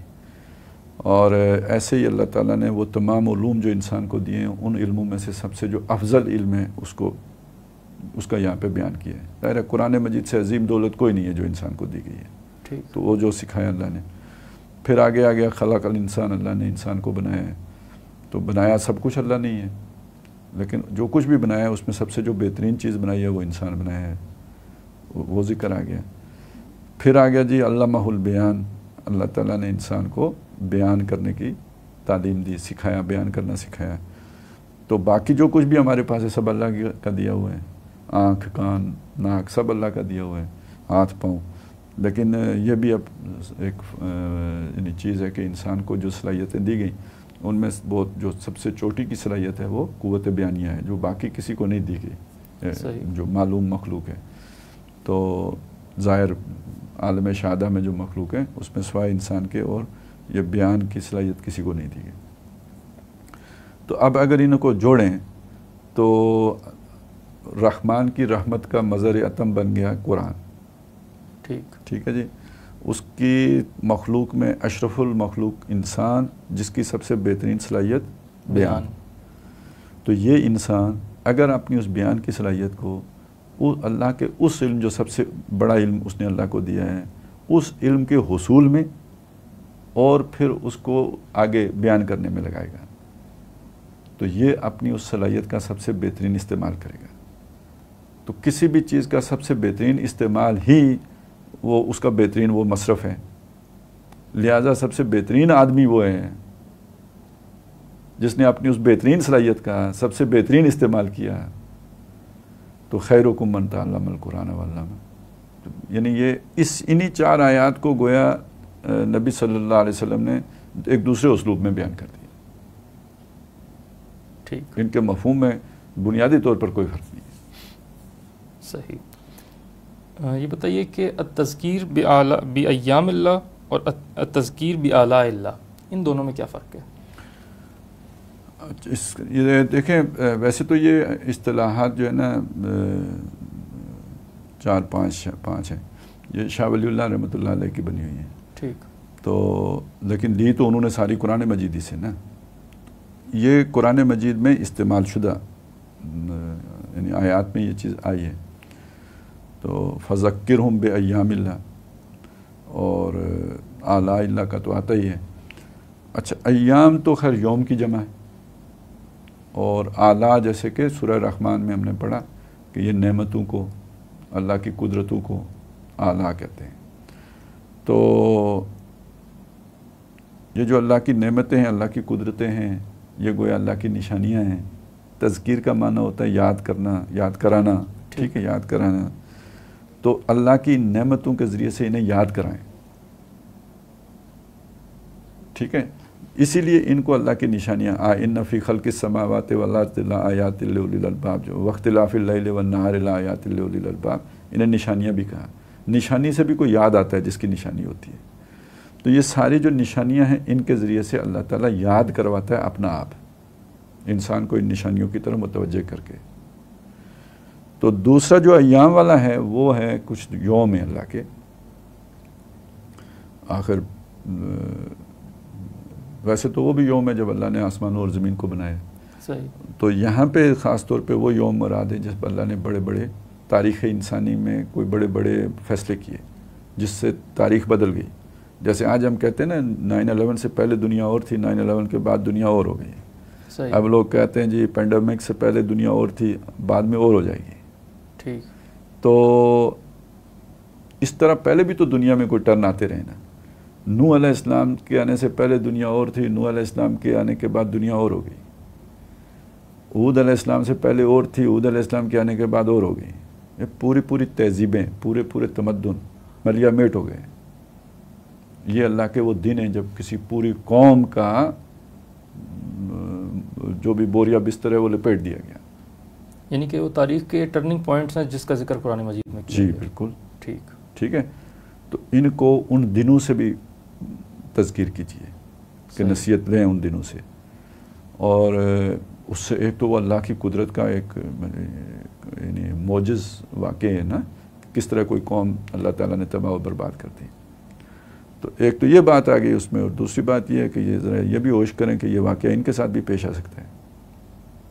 اور ایسے ہی اللہ تعالیٰ نے وہ تمام علوم جو انسان کو دیے ہیں ان علموں میں سے سب سے جو افضل علم ہے اس کا یہاں پہ بیان کیا ہے. ظاہر ہے قرآن مجید سے عظیم دولت کوئی نہیں ہے جو انسان کو دی گئی ہے. تو وہ جو سکھایا اللہ نے. پھر آگے خلق الانسان، اللہ نے انسان کو بنایا ہے. تو بنایا سب کچھ اللہ نہیں ہے، لیکن جو کچھ بھی بنایا ہے اس میں سب سے جو بہترین چیز بنائی ہے وہ انسان بنایا ہے. وہ ذکر آ گیا. پھر آ گیا جی علمہ البیان، اللہ تعالیٰ نے انسان کو بیان کرنے کی تعلیم دی، سکھایا، بیان کرنا سکھایا. تو باقی جو کچھ بھی ہمارے پاس ہے سب اللہ کا دیا ہوا ہے. آنکھ، کان، ناک سب اللہ کا دیا ہوا ہے، ہاتھ پاؤں. لیکن یہ بھی اب ایک یعنی چیز ہے کہ انسان کو جو صلاحیتیں دی گئیں ان میں بہت جو سب سے چوٹی کی صلاحیت ہے وہ قوت بیانیہ ہے، جو باقی کسی کو نہیں دی گئی، جو معلوم مخلوق ہے. تو ظاہر عالم شہادہ میں جو مخلوق ہیں اس میں سوائے انسان کے اور یہ بیان کی صلاحیت کسی کو نہیں دی گئی. تو اب اگر ان کو جوڑیں تو رحمان کی رحمت کا مظہر عتم بن گیا قرآن. ٹھیک ہے جی. اس کی مخلوق میں اشرف المخلوق انسان، جس کی سب سے بہترین صلاحیت بیان. تو یہ انسان اگر اپنی اس بیان کی صلاحیت کو اللہ کے اس علم جو سب سے بڑا علم اس نے اللہ کو دیا ہے اس علم کے حصول میں اور پھر اس کو آگے بیان کرنے میں لگائے گا تو یہ اپنی اس صلاحیت کا سب سے بہترین استعمال کرے گا. تو کسی بھی چیز کا سب سے بہترین استعمال ہی وہ اس کا بہترین وہ مصرف ہے. لہٰذا سب سے بہترین آدمی وہ ہے جس نے اپنی اس بہترین صلاحیت کا سب سے بہترین استعمال کیا. تو خیرکم من تعلم القرآن وعلمہ. یعنی یہ انہی 4 آیات کو گویا نبی صلی اللہ علیہ وسلم نے ایک دوسرے اسلوب میں بیان کر دیا. ان کے مفہوم میں بنیادی طور پر کوئی فرق نہیں ہے. صحیح. یہ بتائیے کہ التذکیر بایام اللہ اور التذکیر بآلاء اللہ، ان دونوں میں کیا فرق ہے؟ یہ دیکھیں ویسے تو یہ اصطلاحات جو ہے نا 4-5 ہیں. یہ شاہ ولی اللہ رحمۃ اللہ علیہ کی بنی ہوئی ہیں. ٹھیک. تو لیکن لی تو انہوں نے ساری قرآن مجیدی سے نا. یہ قرآن مجید میں استعمال شدہ یعنی آیات میں یہ چیز آئی ہے. تو فذکرہم بایام اللہ اور آلاء اللہ کا تو آتا ہی ہے. اچھا ایام تو خیر یوم کی جمع ہے اور آلاء جیسے کہ سورہ رحمان میں ہم نے پڑھا کہ یہ نعمتوں کو، اللہ کی قدرتوں کو آلاء کہتے ہیں. تو یہ جو اللہ کی نعمتیں ہیں، اللہ کی قدرتیں ہیں، یہ گویا اللہ کی نشانیاں ہیں. تذکیر کا معنی ہوتا ہے یاد کرنا، یاد کرانا. ٹھیک ہے، یاد کرانا. تو اللہ کی نعمتوں کے ذریعے سے انہیں یاد کرائیں. ٹھیک ہے، اسی لیے ان کو اللہ کی نشانیاں ان فی خلق السماوات والارض لآیات لأولی الالباب، جو واختلاف اللیل والنہار لآیات لأولی الالباب، انہیں نشانیاں بھی کہا. نشانی سے بھی کوئی یاد آتا ہے جس کی نشانی ہوتی ہے. تو یہ ساری جو نشانیاں ہیں ان کے ذریعے سے اللہ تعالیٰ یاد کرواتا ہے اپنا آپ انسان کو ان نشانیوں کی طرف متوجہ کر کے. تو دوسرا جو ایام والا ہے وہ ہے کچھ یوم ہے اللہ کے. آخر ویسے تو وہ بھی یوم ہے جب اللہ نے آسمان اور زمین کو بنایا. صحیح. تو یہاں پہ خاص طور پہ وہ یوم مراد ہے جس پر اللہ نے بڑے بڑے تاریخ انسانی میں کوئی بڑے بڑے فیصلے کیے جس سے تاریخ بدل گئی. جیسے آج ہم کہتے ہیں نا 9/11 سے پہلے دنیا اور تھی، 9/11 کے بعد دنیا اور ہو گئی. صحیح. اب لوگ کہتے ہیں جی پینڈیمک سے پہلے دنیا اور تھی، بعد میں اور ہو جائے گی. ٹھیک. تو اس طرح پہلے بھی تو دنیا میں کوئی ٹرن آتے رہے نا. نوح علیہ السلام کے آنے سے پہلے دنیا اور تھی، نوح علیہ السلام کے آنے کے بعد دنیا اور ہو گئی. ہود علیہ السلام سے پہلے اور تھی، ہود علیہ السلام کے آنے کے بعد اور ہو گئی. یہ پوری تہذیبیں، پورے تمدن ملیا میٹ ہو گئے. یہ اللہ کے وہ دن ہیں جب کسی پوری قوم کا جو بھی بوریا بستر ہے وہ لپیٹ دیا گیا. یعنی کہ وہ تاریخ کے ٹرننگ پوائنٹس ہیں جس کا ذکر قرآن مجید میں کیا. جی بالکل. ٹھیک ہے. تو ان کو ان دنوں سے بھی تذکیر کیجیے کہ نصیحت لیں ان دنوں سے. اور اس سے ایک تو وہ اللہ کی قدرت کا ایک یعنی معجز واقع ہے نا، کس طرح کوئی قوم اللہ تعالیٰ نے تباہ و برباد کر دی. تو ایک تو یہ بات آ گئی اس میں، اور دوسری بات یہ ہے کہ یہ ذرا یہ بھی ہوش کریں کہ یہ واقعہ ان کے ساتھ بھی پیش آ سکتا ہے.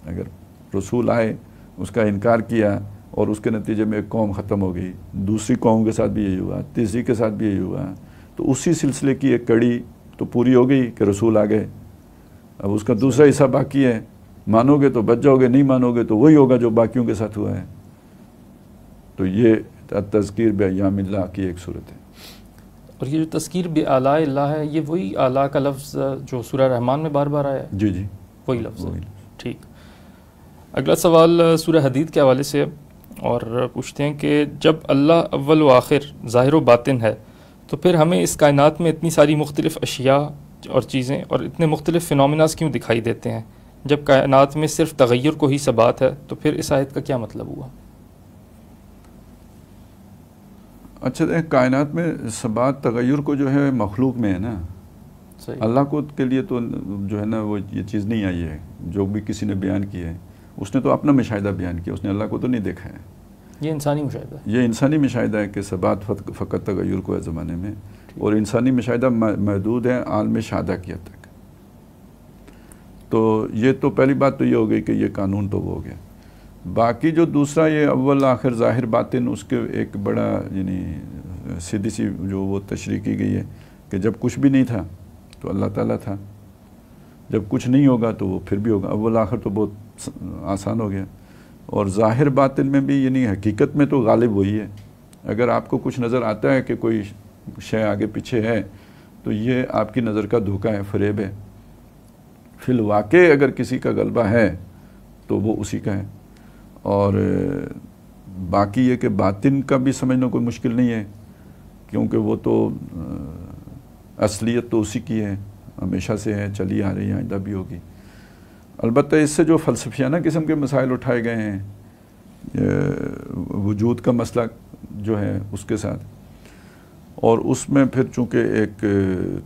اگر رسول آئے، اس کا انکار کیا اور اس کے نتیجے میں ایک قوم ختم ہو گئی، دوسری قوم کے ساتھ بھی یہی ہوا، تیسری کے ساتھ بھی یہی ہوا، تو اسی سلسلے کی ایک کڑی تو پوری ہو گئی کہ رسول آ گئے. اب اس کا دوسرا حصہ باقی ہے، مانو گے تو بچ جاؤ گے، نہیں مانو گے تو وہی ہوگا جو باقیوں کے ساتھ ہوا ہے. تو یہ تذکیر بایام اللہ کی ایک صورت ہے. اور یہ جو تذکیر بآلاء اللہ ہے، یہ وہی آلاء کا لفظ جو سورہ رحمان میں بار بار آیا ہے؟ جی جی وہی لفظ ہے. ٹھیک. اگلا سوال سورہ حدید کے حوالے سے اور پوچھتے ہیں کہ جب اللہ اول و آخر ظاہر و باطن ہے تو پھر ہمیں اس کائنات میں اتنی ساری مختلف اشیاء اور چیزیں اور اتنے مختلف فینومیناز کیوں دکھائی دیتے ہیں؟ جب کائنات میں صرف تغیر کو ہی ثبات ہے تو پھر اس آیت کا کیا مطلب ہوا؟ اچھا، کائنات میں ثبات تغیر کو جو ہے مخلوق میں ہے نا. صحیح. اللہ کو کے لیے تو جو ہے نا وہ یہ چیز نہیں آئی ہے. جو بھی کسی نے بیان کی ہے اس نے تو اپنا مشاہدہ بیان کیا، اس نے اللہ کو تو نہیں دیکھا ہے. یہ انسانی مشاہدہ ہے. یہ انسانی مشاہدہ ہے کہ ثبات فقط تغیر کو ہے زمانے میں، اور انسانی مشاہدہ محدود ہے عالم شہادہ کی حد تک. تو یہ تو پہلی بات تو یہ ہو گئی کہ یہ قانون تو وہ ہو گیا. باقی جو دوسرا یہ اول آخر ظاہر باطن، اس کے ایک بڑا یعنی سیدھی سی جو وہ تشریح کی گئی ہے کہ جب کچھ بھی نہیں تھا تو اللہ تعالیٰ تھا، جب کچھ نہیں ہوگا تو وہ پھر بھی ہوگا. اول آخر تو بہت آسان ہو گیا. اور ظاہر باطن میں بھی یعنی حقیقت میں تو غالب وہی ہے. اگر آپ کو کچھ نظر آتا ہے کہ کوئی شے آگے پیچھے ہے تو یہ آپ کی نظر کا دھوکہ ہے، فریب ہے. فی الواقع اگر کسی کا غلبہ ہے تو وہ اسی کا ہے. اور باقی یہ کہ باطن کا بھی سمجھنا کوئی مشکل نہیں ہے، کیونکہ وہ تو اصلیت تو اسی کی ہے، ہمیشہ سے ہے، چلی آ رہی ہے، آئندہ بھی ہوگی. البتہ اس سے جو فلسفیانہ قسم کے مسائل اٹھائے گئے ہیں وجود کا مسئلہ جو ہے اس کے ساتھ، اور اس میں پھر چونکہ ایک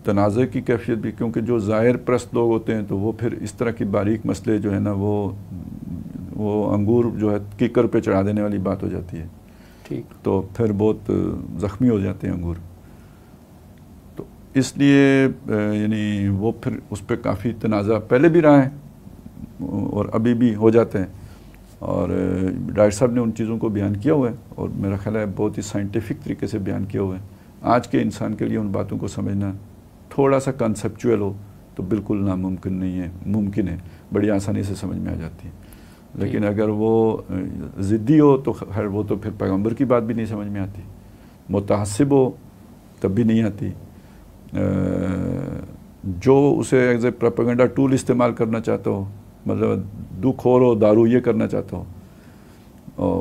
تنازع کی کیفیت بھی، کیونکہ جو ظاہر پرست لوگ ہوتے ہیں تو وہ پھر اس طرح کی باریک مسئلے جو ہے نا وہ انگور جو ہے کیکر پہ چڑھا دینے والی بات ہو جاتی ہے. ٹھیک. تو پھر بہت زخمی ہو جاتے ہیں انگور. تو اس لیے یعنی وہ پھر اس پہ کافی تنازع پہلے بھی رہا ہے اور ابھی بھی ہو جاتے ہیں. اور ڈاکٹر صاحب نے ان چیزوں کو بیان کیا ہوا ہے، اور میرا خیال ہے بہت ہی سائنٹیفک طریقے سے بیان کیا ہوا ہے. آج کے انسان کے لیے ان باتوں کو سمجھنا تھوڑا سا کنسیپچول ہو تو بالکل ناممکن نہیں ہے، ممکن ہے، بڑی آسانی سے سمجھ میں آ جاتی ہے. لیکن اگر وہ ضدی ہو تو خیر وہ تو پھر پیغمبر کی بات بھی نہیں سمجھ میں آتی، متعصب ہو تب بھی نہیں آتی. جو اسے ایز اے پروپیگنڈا ٹول استعمال کرنا چاہتا ہو، مطلب دکھ ہو دارو یہ کرنا چاہتا ہو،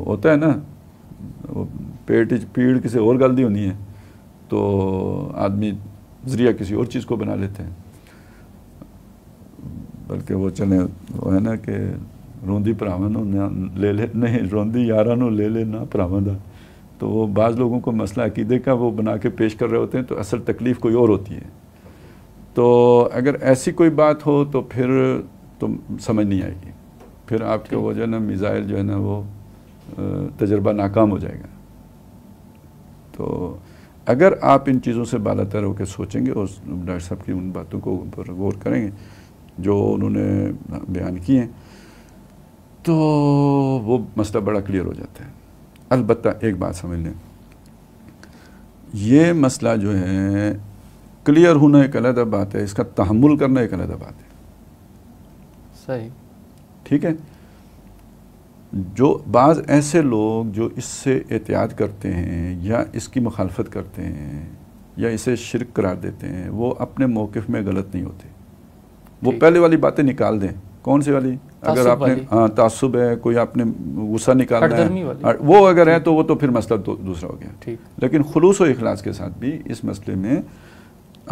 ہوتا ہے نا پیڑ کسی اور گل دی ہونی ہے تو آدمی ذریعہ کسی اور چیز کو بنا لیتے ہیں. بلکہ وہ چلیں وہ ہے نا کہ روندی پراواں لے لے، نہیں روندی یاراں نو لے لے نہ پراواں دا. تو وہ بعض لوگوں کو مسئلہ عقیدے کا وہ بنا کے پیش کر رہے ہوتے ہیں تو اصل تکلیف کوئی اور ہوتی ہے. تو اگر ایسی کوئی بات ہو تو پھر تو سمجھ نہیں آئے گی، پھر آپ کے وہ جو ہے نا میزائل جو ہے نا وہ تجربہ ناکام ہو جائے گا. تو اگر آپ ان چیزوں سے بالا تر ہو کے سوچیں گے اور ڈاکٹر صاحب کی ان باتوں کو پر غور کریں گے جو انہوں نے بیان کی ہیں تو وہ مسئلہ بڑا کلیئر ہو جاتا ہے. البتہ ایک بات سمجھ لیں، یہ مسئلہ جو ہے کلیئر ہونا ایک علیحدہ بات ہے، اس کا تحمل کرنا ایک علیحدہ بات ہے. صحیح. ٹھیک ہے. جو بعض ایسے لوگ جو اس سے احتیاط کرتے ہیں یا اس کی مخالفت کرتے ہیں یا اسے شرک قرار دیتے ہیں، وہ اپنے موقف میں غلط نہیں ہوتے. وہ پہلے والی باتیں نکال دیں. کون سی والی؟ اگر آپ نے تعصب ہے، کوئی آپ نے غصہ نکالنا ہے، وہ اگر ہے تو وہ تو پھر مسئلہ دوسرا ہو گیا. لیکن خلوص و اخلاص کے ساتھ بھی اس مسئلے میں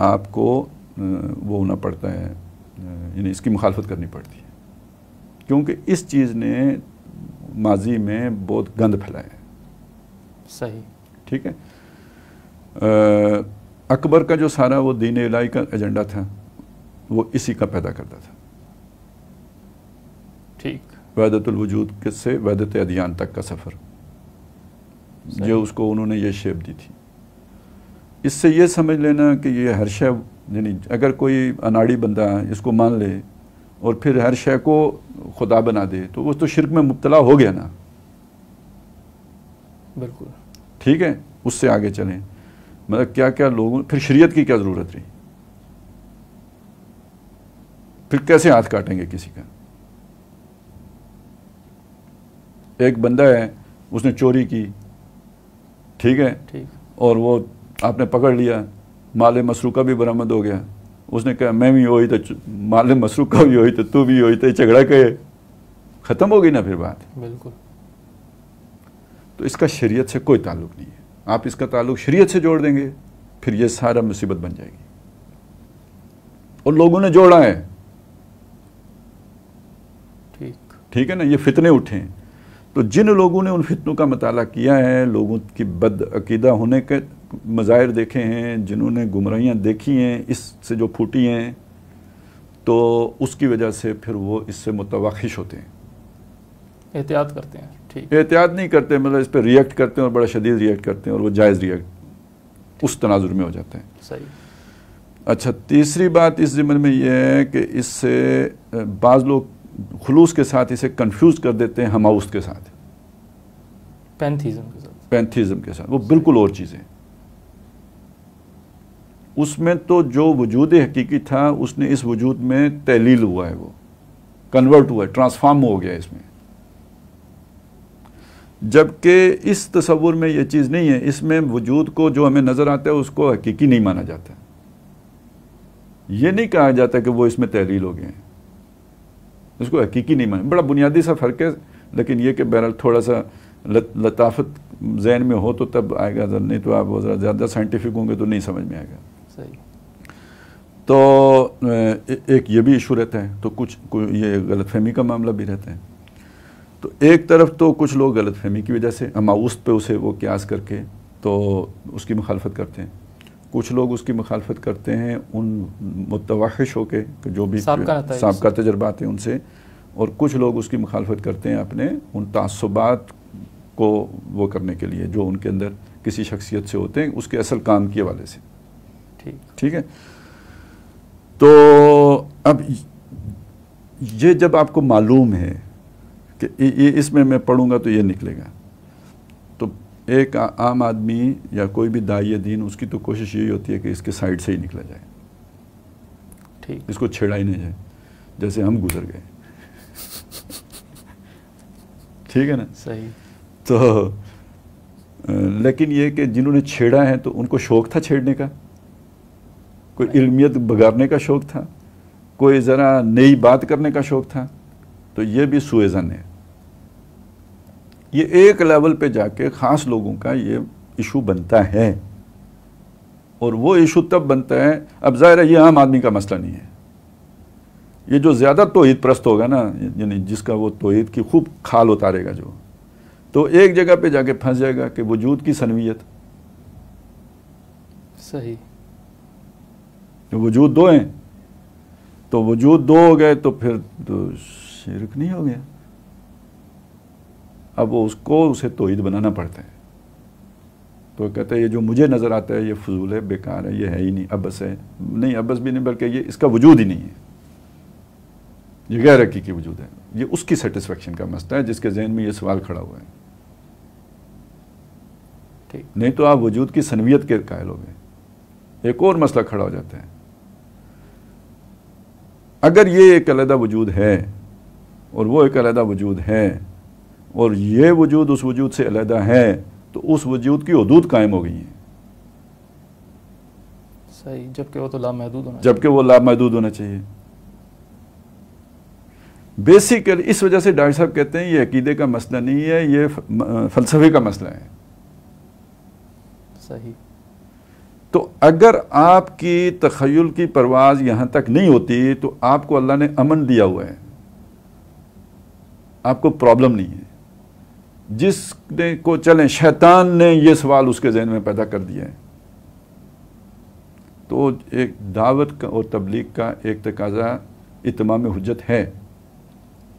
آپ کو وہ ہونا پڑتا ہے، یعنی اس کی مخالفت کرنی پڑتی ہے، کیونکہ اس چیز نے ماضی میں بہت گند پھیلایا ہے. صحیح. ٹھیک ہے. اکبر کا جو سارا وہ دین الہی کا ایجنڈا تھا وہ اسی کا پیدا کرتا تھا. ٹھیک. وحدت الوجود سے وحدت ادیان تک کا سفر، جو اس کو انہوں نے یہ شیپ دی تھی. اس سے یہ سمجھ لینا کہ یہ ہر شے، یعنی اگر کوئی اناڑی بندہ اس کو مان لے اور پھر ہر شے کو خدا بنا دے تو وہ تو شرک میں مبتلا ہو گیا نا. بالکل ٹھیک ہے. اس سے آگے چلیں، مطلب کیا کیا لوگوں، پھر شریعت کی کیا ضرورت رہی؟ پھر کیسے ہاتھ کاٹیں گے کسی کا؟ ایک بندہ ہے، اس نے چوری کی، ٹھیک ہے، اور وہ آپ نے پکڑ لیا، مال مسروقہ بھی برآمد ہو گیا. اس نے کہا میں بھی ہوئی تو مال مسروقہ بھی ہوئی تو بھی ہوئی تو جھگڑا کہ ختم ہو گئی نا پھر بات. بالکل. تو اس کا شریعت سے کوئی تعلق نہیں ہے. آپ اس کا تعلق شریعت سے جوڑ دیں گے پھر یہ سارا مصیبت بن جائے گی. اور لوگوں نے جوڑا ہے، ٹھیک ہے نا، یہ فتنے اٹھے. تو جن لوگوں نے ان فتنوں کا مطالعہ کیا ہے، لوگوں کی بد عقیدہ ہونے کے مظاہر دیکھے ہیں، جنہوں نے گمراہیاں دیکھی ہیں اس سے جو پھوٹی ہیں، تو اس کی وجہ سے پھر وہ اس سے متوخش ہوتے ہیں، احتیاط کرتے ہیں. ٹھیک. احتیاط نہیں کرتے، مطلب اس پہ ریئیکٹ کرتے ہیں اور بڑا شدید ریئیکٹ کرتے ہیں، اور وہ جائز ریئیکٹ اس تناظر میں ہو جاتے ہیں. صحیح. اچھا، تیسری بات اس ضمن میں یہ ہے کہ اس سے بعض لوگ خلوص کے ساتھ اسے کنفیوز کر دیتے ہیں ہماؤست کے ساتھ، پینتھیزم کے ساتھ. وہ بالکل اور چیزیں. اس میں تو جو وجود حقیقی تھا اس نے اس وجود میں تحلیل ہوا ہے، وہ کنورٹ ہوا ہے، ٹرانسفارم ہو گیا اس میں. جبکہ اس تصور میں یہ چیز نہیں ہے. اس میں وجود کو جو ہمیں نظر آتا ہے اس کو حقیقی نہیں مانا جاتا. یہ نہیں کہا جاتا کہ وہ اس میں تحلیل ہو گئے ہیں، اس کو حقیقی نہیں مانا. بڑا بنیادی سا فرق ہے، لیکن یہ کہ بہرحال تھوڑا سا لطافت ذہن میں ہو تو تب آئے گا، نہیں تو آپ ذرا زیادہ سائنٹیفک ہوں گے تو نہیں سمجھ میں آئے گا. صحیح. تو ایک یہ بھی ایشو رہتا ہے. تو کچھ یہ غلط فہمی کا معاملہ بھی رہتا ہے. تو ایک طرف تو کچھ لوگ غلط فہمی کی وجہ سے ہماؤست پہ اسے وہ قیاس کر کے تو اس کی مخالفت کرتے ہیں. کچھ لوگ اس کی مخالفت کرتے ہیں ان متوحش ہو کے جو بھی سابقہ تجربات ہیں ان سے، اور کچھ لوگ اس کی مخالفت کرتے ہیں اپنے ان تعصبات کو وہ کرنے کے لیے جو ان کے اندر کسی شخصیت سے ہوتے ہیں، اس کے اصل کام کے حوالے سے. ٹھیک ہے. تو اب یہ جب آپ کو معلوم ہے کہ یہ اس میں پڑھوں گا تو یہ نکلے گا، تو ایک عام آدمی یا کوئی بھی داعی دین اس کی تو کوشش یہی ہوتی ہے کہ اس کے سائڈ سے ہی نکلا جائے، ٹھیک، اس کو چھیڑا ہی نہیں جائے جیسے ہم گزر گئے. ٹھیک ہے نا. صحیح. تو لیکن یہ کہ جنہوں نے چھیڑا ہے تو ان کو شوق تھا چھیڑنے کا، کوئی علمیت بگاڑنے کا شوق تھا، کوئی ذرا نئی بات کرنے کا شوق تھا، تو یہ بھی سوء ظن ہے. یہ ایک لیول پہ جا کے خاص لوگوں کا یہ ایشو بنتا ہے، اور وہ ایشو تب بنتا ہے، اب ظاہر ہے یہ عام آدمی کا مسئلہ نہیں ہے. یہ جو زیادہ توحید پرست ہوگا نا، یعنی جس کا وہ توحید کی خوب کھال اتارے گا جو، تو ایک جگہ پہ جا کے پھنس جائے گا کہ وجود کی سنویت. صحیح. وجود دو ہیں تو وجود دو ہو گئے تو پھر تو شرک نہیں ہو گیا. اب وہ اسے توحید بنانا پڑتا ہے. تو کہتا ہے یہ جو مجھے نظر آتا ہے یہ فضول ہے، بیکار ہے، یہ ہے ہی نہیں، ابس ہے. نہیں، ابس بھی نہیں، بلکہ یہ اس کا وجود ہی نہیں ہے، یہ غیر حقیقی وجود ہے. یہ اس کی سیٹسفیکشن کا مسئلہ ہے جس کے ذہن میں یہ سوال کھڑا ہوا ہے. نہیں تو آپ وجود کی سنویت کے قائل ہو گئے. ایک اور مسئلہ کھڑا ہو جاتا ہے، اگر یہ ایک علیحدہ وجود ہے اور وہ ایک علیحدہ وجود ہے اور یہ وجود اس وجود سے علیحدہ ہے تو اس وجود کی حدود قائم ہو گئی ہیں. صحیح. جبکہ وہ تو لامحدود ہونا چاہیے. بیسیکلی اس وجہ سے ڈاکٹر صاحب کہتے ہیں یہ عقیدے کا مسئلہ نہیں ہے، یہ فلسفے کا مسئلہ ہے. صحیح. تو اگر آپ کی تخیل کی پرواز یہاں تک نہیں ہوتی تو آپ کو اللہ نے امن دیا ہوا ہے، آپ کو پرابلم نہیں ہے. جس نے کو چلیں شیطان نے یہ سوال اس کے ذہن میں پیدا کر دیا ہے، تو ایک دعوت کا اور تبلیغ کا ایک تقاضا اتمام حجت ہے،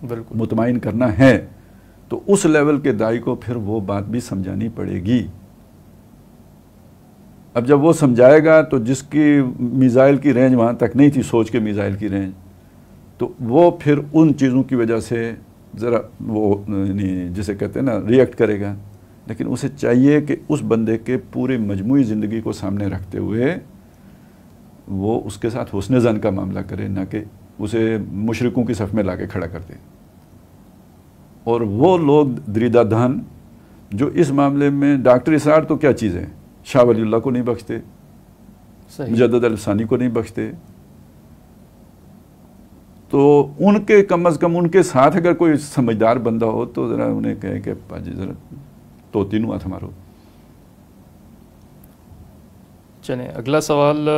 بالکل مطمئن کرنا ہے. تو اس لیول کے داعی کو پھر وہ بات بھی سمجھانی پڑے گی. اب جب وہ سمجھائے گا تو جس کی میزائل کی رینج وہاں تک نہیں تھی، سوچ کے میزائل کی رینج، تو وہ پھر ان چیزوں کی وجہ سے ذرا وہ جسے کہتے ہیں نا ری ایکٹ کرے گا. لیکن اسے چاہیے کہ اس بندے کے پورے مجموعی زندگی کو سامنے رکھتے ہوئے وہ اس کے ساتھ حسن ظن کا معاملہ کرے، نہ کہ اسے مشرکوں کی صف میں لا کے کھڑا کر دے. اور وہ لوگ دریدہ دہن جو اس معاملے میں ڈاکٹر اسرار تو کیا چیز ہے، شاہ ولی اللہ کو نہیں بخشتے، مجدد الفسانی کو نہیں بخشتے، تو ان کے کم از کم ان کے ساتھ اگر کوئی سمجھدار بندہ ہو تو ذرا انہیں کہے کہ پاجی ذرا توتی نو ہاتھ مارو. چلیں اگلا سوال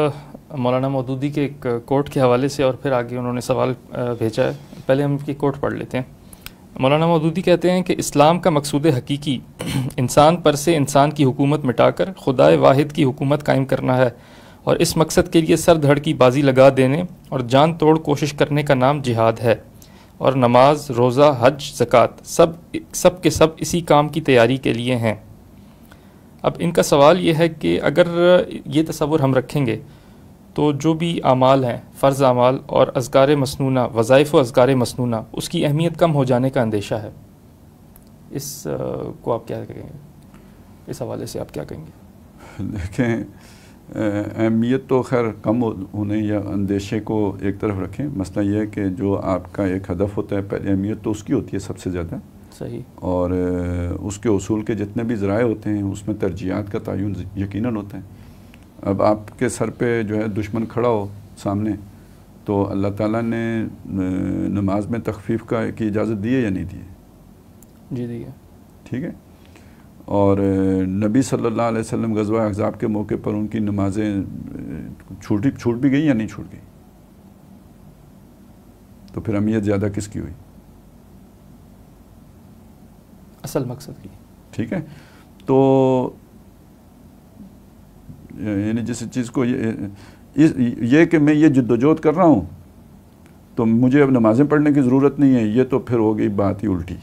مولانا مودودی کے ایک کوٹ کے حوالے سے، اور پھر آگے انہوں نے سوال بھیجا ہے. پہلے ہم کی کوٹ پڑھ لیتے ہیں. مولانا مودودی کہتے ہیں کہ اسلام کا مقصود حقیقی انسان پر سے انسان کی حکومت مٹا کر خدائے واحد کی حکومت قائم کرنا ہے، اور اس مقصد کے لیے سر دھڑ کی بازی لگا دینے اور جان توڑ کوشش کرنے کا نام جہاد ہے. اور نماز، روزہ، حج، زکوٰۃ سب کے سب اسی کام کی تیاری کے لیے ہیں. اب ان کا سوال یہ ہے کہ اگر یہ تصور ہم رکھیں گے تو جو بھی اعمال ہیں، فرض اعمال اور اذکار مسنونہ، وظائف و اذکار مسنونہ، اس کی اہمیت کم ہو جانے کا اندیشہ ہے. اس کو آپ کیا کہیں گے؟ اس حوالے سے آپ کیا کہیں گے؟ دیکھیں، اہمیت تو خیر کم ہونے یا اندیشے کو ایک طرف رکھیں. مسئلہ یہ ہے کہ جو آپ کا ایک ہدف ہوتا ہے، پہلے اہمیت تو اس کی ہوتی ہے سب سے زیادہ. صحیح. اور اس کے اصول کے جتنے بھی ذرائع ہوتے ہیں اس میں ترجیحات کا تعین یقیناً ہوتا ہے. اب آپ کے سر پہ جو ہے دشمن کھڑا ہو سامنے، تو اللہ تعالیٰ نے نماز میں تخفیف کی اجازت دی ہے یا نہیں دی ہے؟ جی دی ہے. ٹھیک ہے. اور نبی صلی اللہ علیہ وسلم غزوہ احزاب کے موقع پر ان کی نمازیں چھوٹ بھی گئی یا نہیں چھوٹ گئی؟ تو پھر اہمیت زیادہ کس کی ہوئی؟ اصل مقصد کی. ٹھیک ہے. تو یعنی جس چیز کو یہ کہ میں یہ جدوجہد کر رہا ہوں تو مجھے اب نمازیں پڑھنے کی ضرورت نہیں ہے، یہ تو پھر ہو گئی بات ہی الٹی.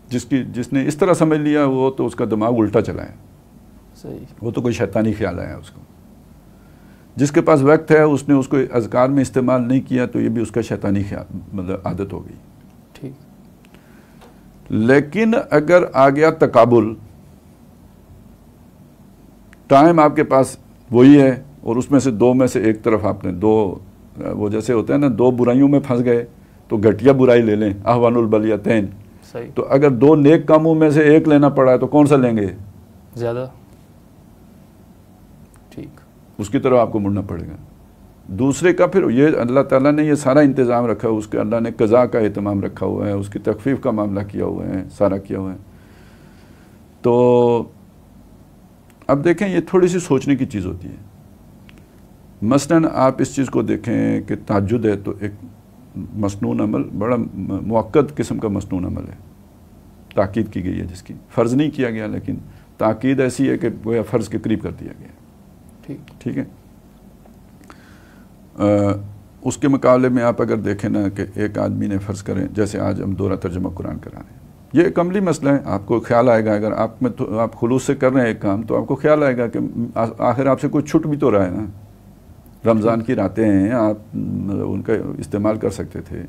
جس نے اس طرح سمجھ لیا وہ تو اس کا دماغ الٹا چلا ہے. صحیح. وہ تو کوئی شیطانی خیال آیا اس کو. جس کے پاس وقت ہے اس نے اس کو اذکار میں استعمال نہیں کیا تو یہ بھی اس کا شیطانی خیال مطلب عادت ہو گئی. ٹھیک. لیکن اگر آ گیا تقابل، ٹائم آپ کے پاس وہی ہے اور اس میں سے دو میں سے ایک طرف آپ نے دو، وہ جیسے ہوتا ہے نا دو برائیوں میں پھنس گئے تو گھٹیا برائی لے لیں، احوان البلیتین. صحیح. تو اگر دو نیک کاموں میں سے ایک لینا پڑا ہے تو کون سا لیں گے؟ زیادہ. ٹھیک. اس کی طرف آپ کو مڑنا پڑے گا. دوسرے کا پھر یہ اللہ تعالیٰ نے یہ سارا انتظام رکھا ہے، اس کے اللہ نے قضاء کا اہتمام رکھا ہوا ہے، اس کی تخفیف کا معاملہ کیا ہوا ہے، سارا کیا ہوا ہے. تو اب دیکھیں یہ تھوڑی سی سوچنے کی چیز ہوتی ہے. مثلاً آپ اس چیز کو دیکھیں کہ تہجد ہے تو ایک مسنون عمل، بڑا مؤکد قسم کا مسنون عمل ہے، تاکید کی گئی ہے جس کی فرض نہیں کیا گیا، لیکن تاکید ایسی ہے کہ گویا فرض کے قریب کر دیا گیا. ٹھیک ہے. اس کے مقابلے میں آپ اگر دیکھیں نا کہ ایک آدمی نے فرض کریں جیسے آج ہم دورہ ترجمہ قرآن کرا رہے ہیں، یہ ایک عملی مسئلہ ہے. آپ کو خیال آئے گا اگر آپ خلوص سے کر رہے ہیں ایک کام تو آپ کو خیال آئے گا کہ آخر آپ سے کوئی چھٹ بھی تو رہا ہے نا. رمضان کی راتیں ہیں، آپ ان کا استعمال کر سکتے تھے،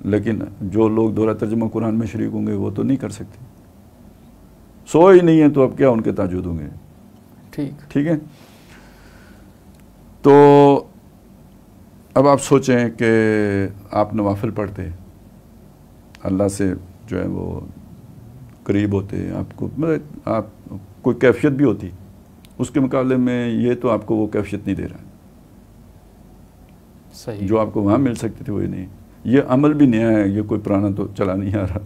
لیکن جو لوگ دورہ ترجمہ قرآن میں شریک ہوں گے وہ تو نہیں کر سکتے. سو ہی نہیں ہیں تو اب کیا ان کے تہجد ہوں گے. ٹھیک ہے. تو اب آپ سوچیں کہ آپ نوافل پڑھتے، اللہ سے جو ہے وہ قریب ہوتے، آپ کو آپ کوئی کیفیت بھی ہوتی، اس کے مقابلے میں یہ تو آپ کو وہ کیفیت نہیں دے رہا. صحیح. جو آپ کو وہاں مل سکتی تھی وہی نہیں. یہ عمل بھی نیا ہے، یہ کوئی پرانا تو چلا نہیں آ رہا.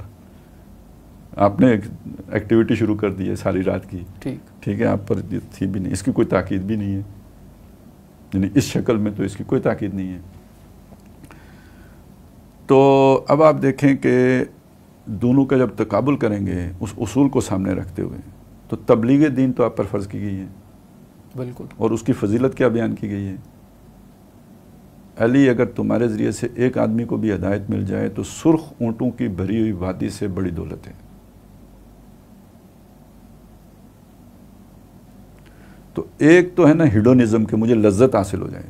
آپ نے ایک ایکٹیویٹی شروع کر دی ہے ساری رات کی. ٹھیک ہے. آپ پر تھی بھی نہیں، اس کی کوئی تاکید بھی نہیں ہے، یعنی اس شکل میں تو اس کی کوئی تاکید نہیں ہے. تو اب آپ دیکھیں کہ دونوں کا جب تقابل کریں گے اس اصول کو سامنے رکھتے ہوئے تو تبلیغ دین تو آپ پر فرض کی گئی ہے. بالکل. اور اس کی فضیلت کیا بیان کی گئی ہے؟ علی اگر تمہارے ذریعے سے ایک آدمی کو بھی ہدایت مل جائے تو سرخ اونٹوں کی بھری ہوئی وادی سے بڑی دولت ہے. تو ایک تو ہے نا ہیڈونزم کہ مجھے لذت حاصل ہو جائے.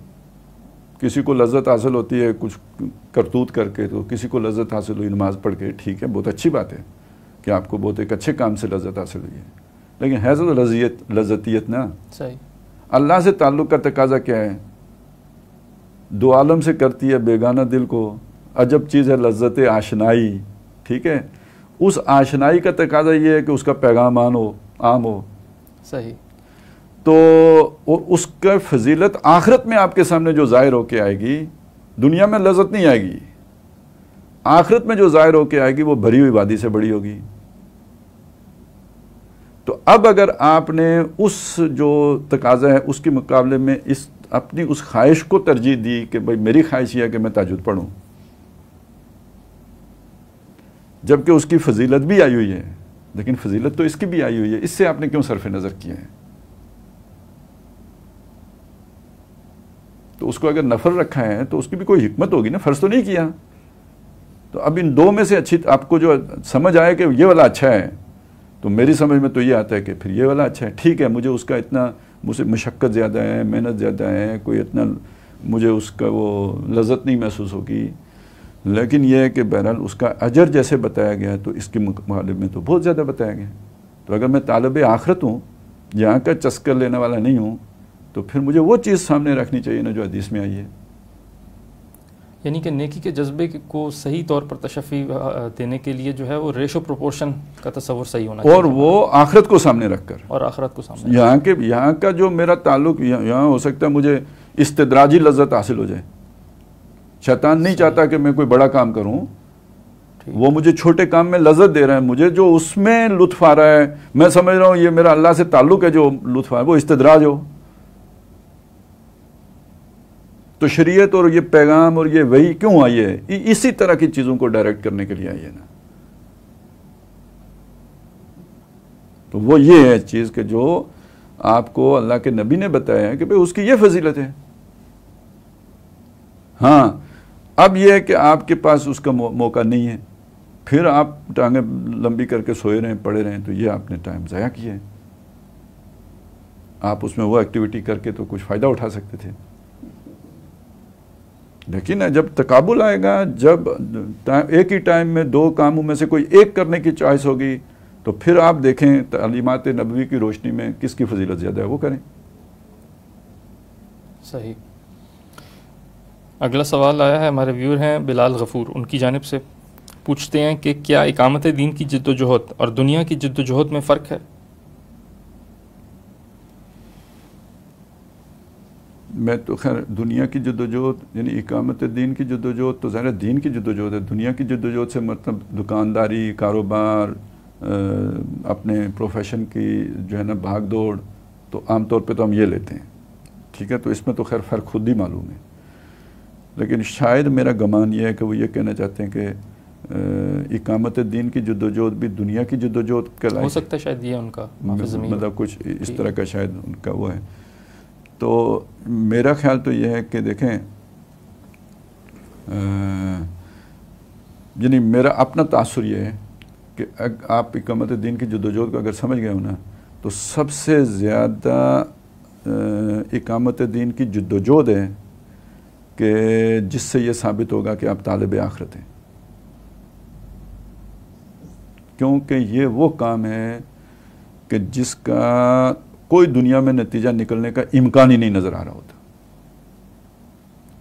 کسی کو لذت حاصل ہوتی ہے کچھ کرتوت کر کے, تو کسی کو لذت حاصل ہوئی نماز پڑھ کے, ٹھیک ہے, بہت اچھی بات ہے کہ آپ کو بہت ایک اچھے کام سے لذت حاصل ہوئی ہے, لیکن ہے تو لذتیت نا. صحیح. اللہ سے تعلق کا تقاضا کیا ہے؟ دو عالم سے کرتی ہے بیگانہ دل کو, عجب چیز ہے لذت آشنائی. ٹھیک ہے, اس آشنائی کا تقاضا یہ ہے کہ اس کا پیغام عام ہو. صحیح. تو اس کا فضیلت آخرت میں آپ کے سامنے جو ظاہر ہو کے آئے گی, دنیا میں لذت نہیں آئے گی, آخرت میں جو ظاہر ہو کے آئے گی وہ بھری ہوئی وادی سے بڑی ہوگی. تو اب اگر آپ نے اس جو تقاضا ہے اس کے مقابلے میں اپنی اس خواہش کو ترجیح دی کہ بھئی میری خواہش یہ ہے کہ میں تہجد پڑھوں, جبکہ اس کی فضیلت بھی آئی ہوئی ہے, لیکن فضیلت تو اس کی بھی آئی ہوئی ہے, اس سے آپ نے کیوں صرف نظر کیا ہے؟ تو اس کو اگر نفل رکھا ہے تو اس کی بھی کوئی حکمت ہوگی نا, فرض تو نہیں کیا. تو اب ان دو میں سے اچھی آپ کو جو سمجھ آئے کہ یہ والا اچھا ہے, تو میری سمجھ میں تو یہ آتا ہے کہ پھر یہ والا اچھا ہے. ٹھیک ہے, مجھے اس کا اتنا مشقت زیادہ ہے, محنت زیادہ ہے, کوئی اتنا مجھے اس کا وہ لذت نہیں محسوس ہوگی, لیکن یہ ہے کہ بہرحال اس کا اجر جیسے بتایا گیا تو اس کے مقابلے میں تو بہت زیادہ بتایا گیا. تو اگر میں طالب آخرت ہوں, یہاں کا چسکر لینے والا نہیں ہوں, تو پھر مجھے وہ چیز سامنے رکھنی چاہیے نا جو حدیث میں آئی ہے. یعنی کہ نیکی کے جذبے کو صحیح طور پر تشفی دینے کے لیے جو ہے وہ ریشو پروپورشن کا تصور صحیح ہونا چاہیے, اور وہ آخرت کو سامنے رکھ کر, اور آخرت کو سامنے. یہاں کا جو میرا تعلق, یہاں ہو سکتا ہے مجھے استدراجی لذت حاصل ہو جائے. شیطان نہیں چاہتا کہ میں کوئی بڑا کام کروں, وہ مجھے چھوٹے کام میں لذت دے رہا ہے, مجھے جو اس میں لطف آ رہا ہے میں سمجھ رہا ہوں یہ میرا اللہ سے تعلق ہے, جو لطف آ رہا ہے وہ استدراج ہو. تو شریعت اور یہ پیغام اور یہ وحی کیوں آئی ہے؟ اسی طرح کی چیزوں کو ڈائریکٹ کرنے کے لیے آئی ہے نا. تو وہ یہ ہے چیز کہ جو آپ کو اللہ کے نبی نے بتایا ہے کہ بھئی اس کی یہ فضیلت ہے. ہاں, اب یہ ہے کہ آپ کے پاس اس کا موقع نہیں ہے, پھر آپ ٹانگیں لمبی کر کے سوئے رہیں, پڑے رہیں, تو یہ آپ نے ٹائم ضائع کیا ہے. آپ اس میں وہ ایکٹیویٹی کر کے تو کچھ فائدہ اٹھا سکتے تھے. لیکن جب تقابل آئے گا, جب ایک ہی ٹائم میں دو کاموں میں سے کوئی ایک کرنے کی چوائس ہوگی, تو پھر آپ دیکھیں تعلیمات نبوی کی روشنی میں کس کی فضیلت زیادہ ہے, وہ کریں. صحیح. اگلا سوال آیا ہے, ہمارے ویور ہیں بلال غفور, ان کی جانب سے پوچھتے ہیں کہ کیا اقامت دین کی جد و جہد اور دنیا کی جد و جہد میں فرق ہے؟ میں تو خیر دنیا کی جد و جہد یعنی اقامت دین کی جد و جہد تو ظاہر دین کی جد و جہد ہے. دنیا کی جد و جہد سے مطلب دکانداری, کاروبار, اپنے پروفیشن کی جو ہے نا بھاگ دوڑ, تو عام طور پہ تو ہم یہ لیتے ہیں. ٹھیک ہے, تو اس میں تو خیر فرق خود ہی معلوم ہے. لیکن شاید میرا گمان یہ ہے کہ وہ یہ کہنا چاہتے ہیں کہ اقامت دین کی جد و جہد بھی دنیا کی جد و جہد کہلائے. ہو سکتا ہے شاید یہ ان کا مطلب کچھ اس طرح کا شاید ان کا وہ ہے. تو میرا خیال تو یہ ہے کہ دیکھیں, یعنی میرا اپنا تاثر یہ ہے کہ آپ اقامت دین کی جد و جہد کو اگر سمجھ گئے ہو نا, تو سب سے زیادہ اقامت دین کی جد و جہد ہے کہ جس سے یہ ثابت ہوگا کہ آپ طالب آخرت ہیں. کیونکہ یہ وہ کام ہے کہ جس کا کوئی دنیا میں نتیجہ نکلنے کا امکان ہی نہیں نظر آ رہا ہوتا,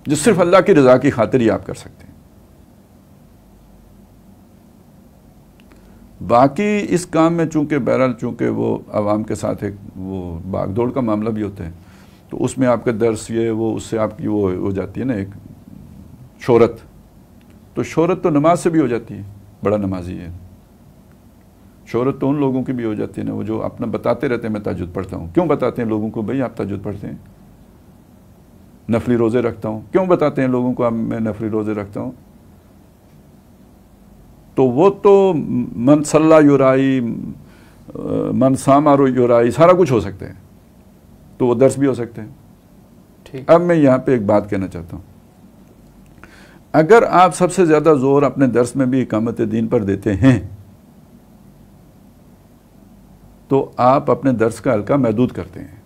جو صرف اللہ کی رضا کی خاطر ہی آپ کر سکتے ہیں. باقی اس کام میں چونکہ بہرحال چونکہ وہ عوام کے ساتھ ایک وہ بھاگ دوڑ کا معاملہ بھی ہوتا ہے, تو اس میں آپ کا درس یہ وہ اس سے آپ کی وہ ہو جاتی ہے نا ایک شہرت. تو شہرت تو نماز سے بھی ہو جاتی ہے, بڑا نمازی ہے. شہرت تو ان لوگوں کی بھی ہو جاتی ہے نا, وہ جو اپنا بتاتے رہتے ہیں میں تہجد پڑھتا ہوں. کیوں بتاتے ہیں لوگوں کو بھئی آپ تہجد پڑھتے ہیں؟ نفلی روزے رکھتا ہوں. کیوں بتاتے ہیں لوگوں کو میں نفلی روزے رکھتا ہوں؟ تو وہ تو من صلی یرائی, من صام یرائی, سارا کچھ ہو سکتا ہے. تو وہ درس بھی ہو سکتے ہیں. اب میں یہاں پہ ایک بات کہنا چاہتا ہوں, اگر آپ سب سے زیادہ زور اپنے درس میں بھی اقامت دین پر دیتے ہیں تو آپ اپنے درس کا حلقہ محدود کرتے ہیں.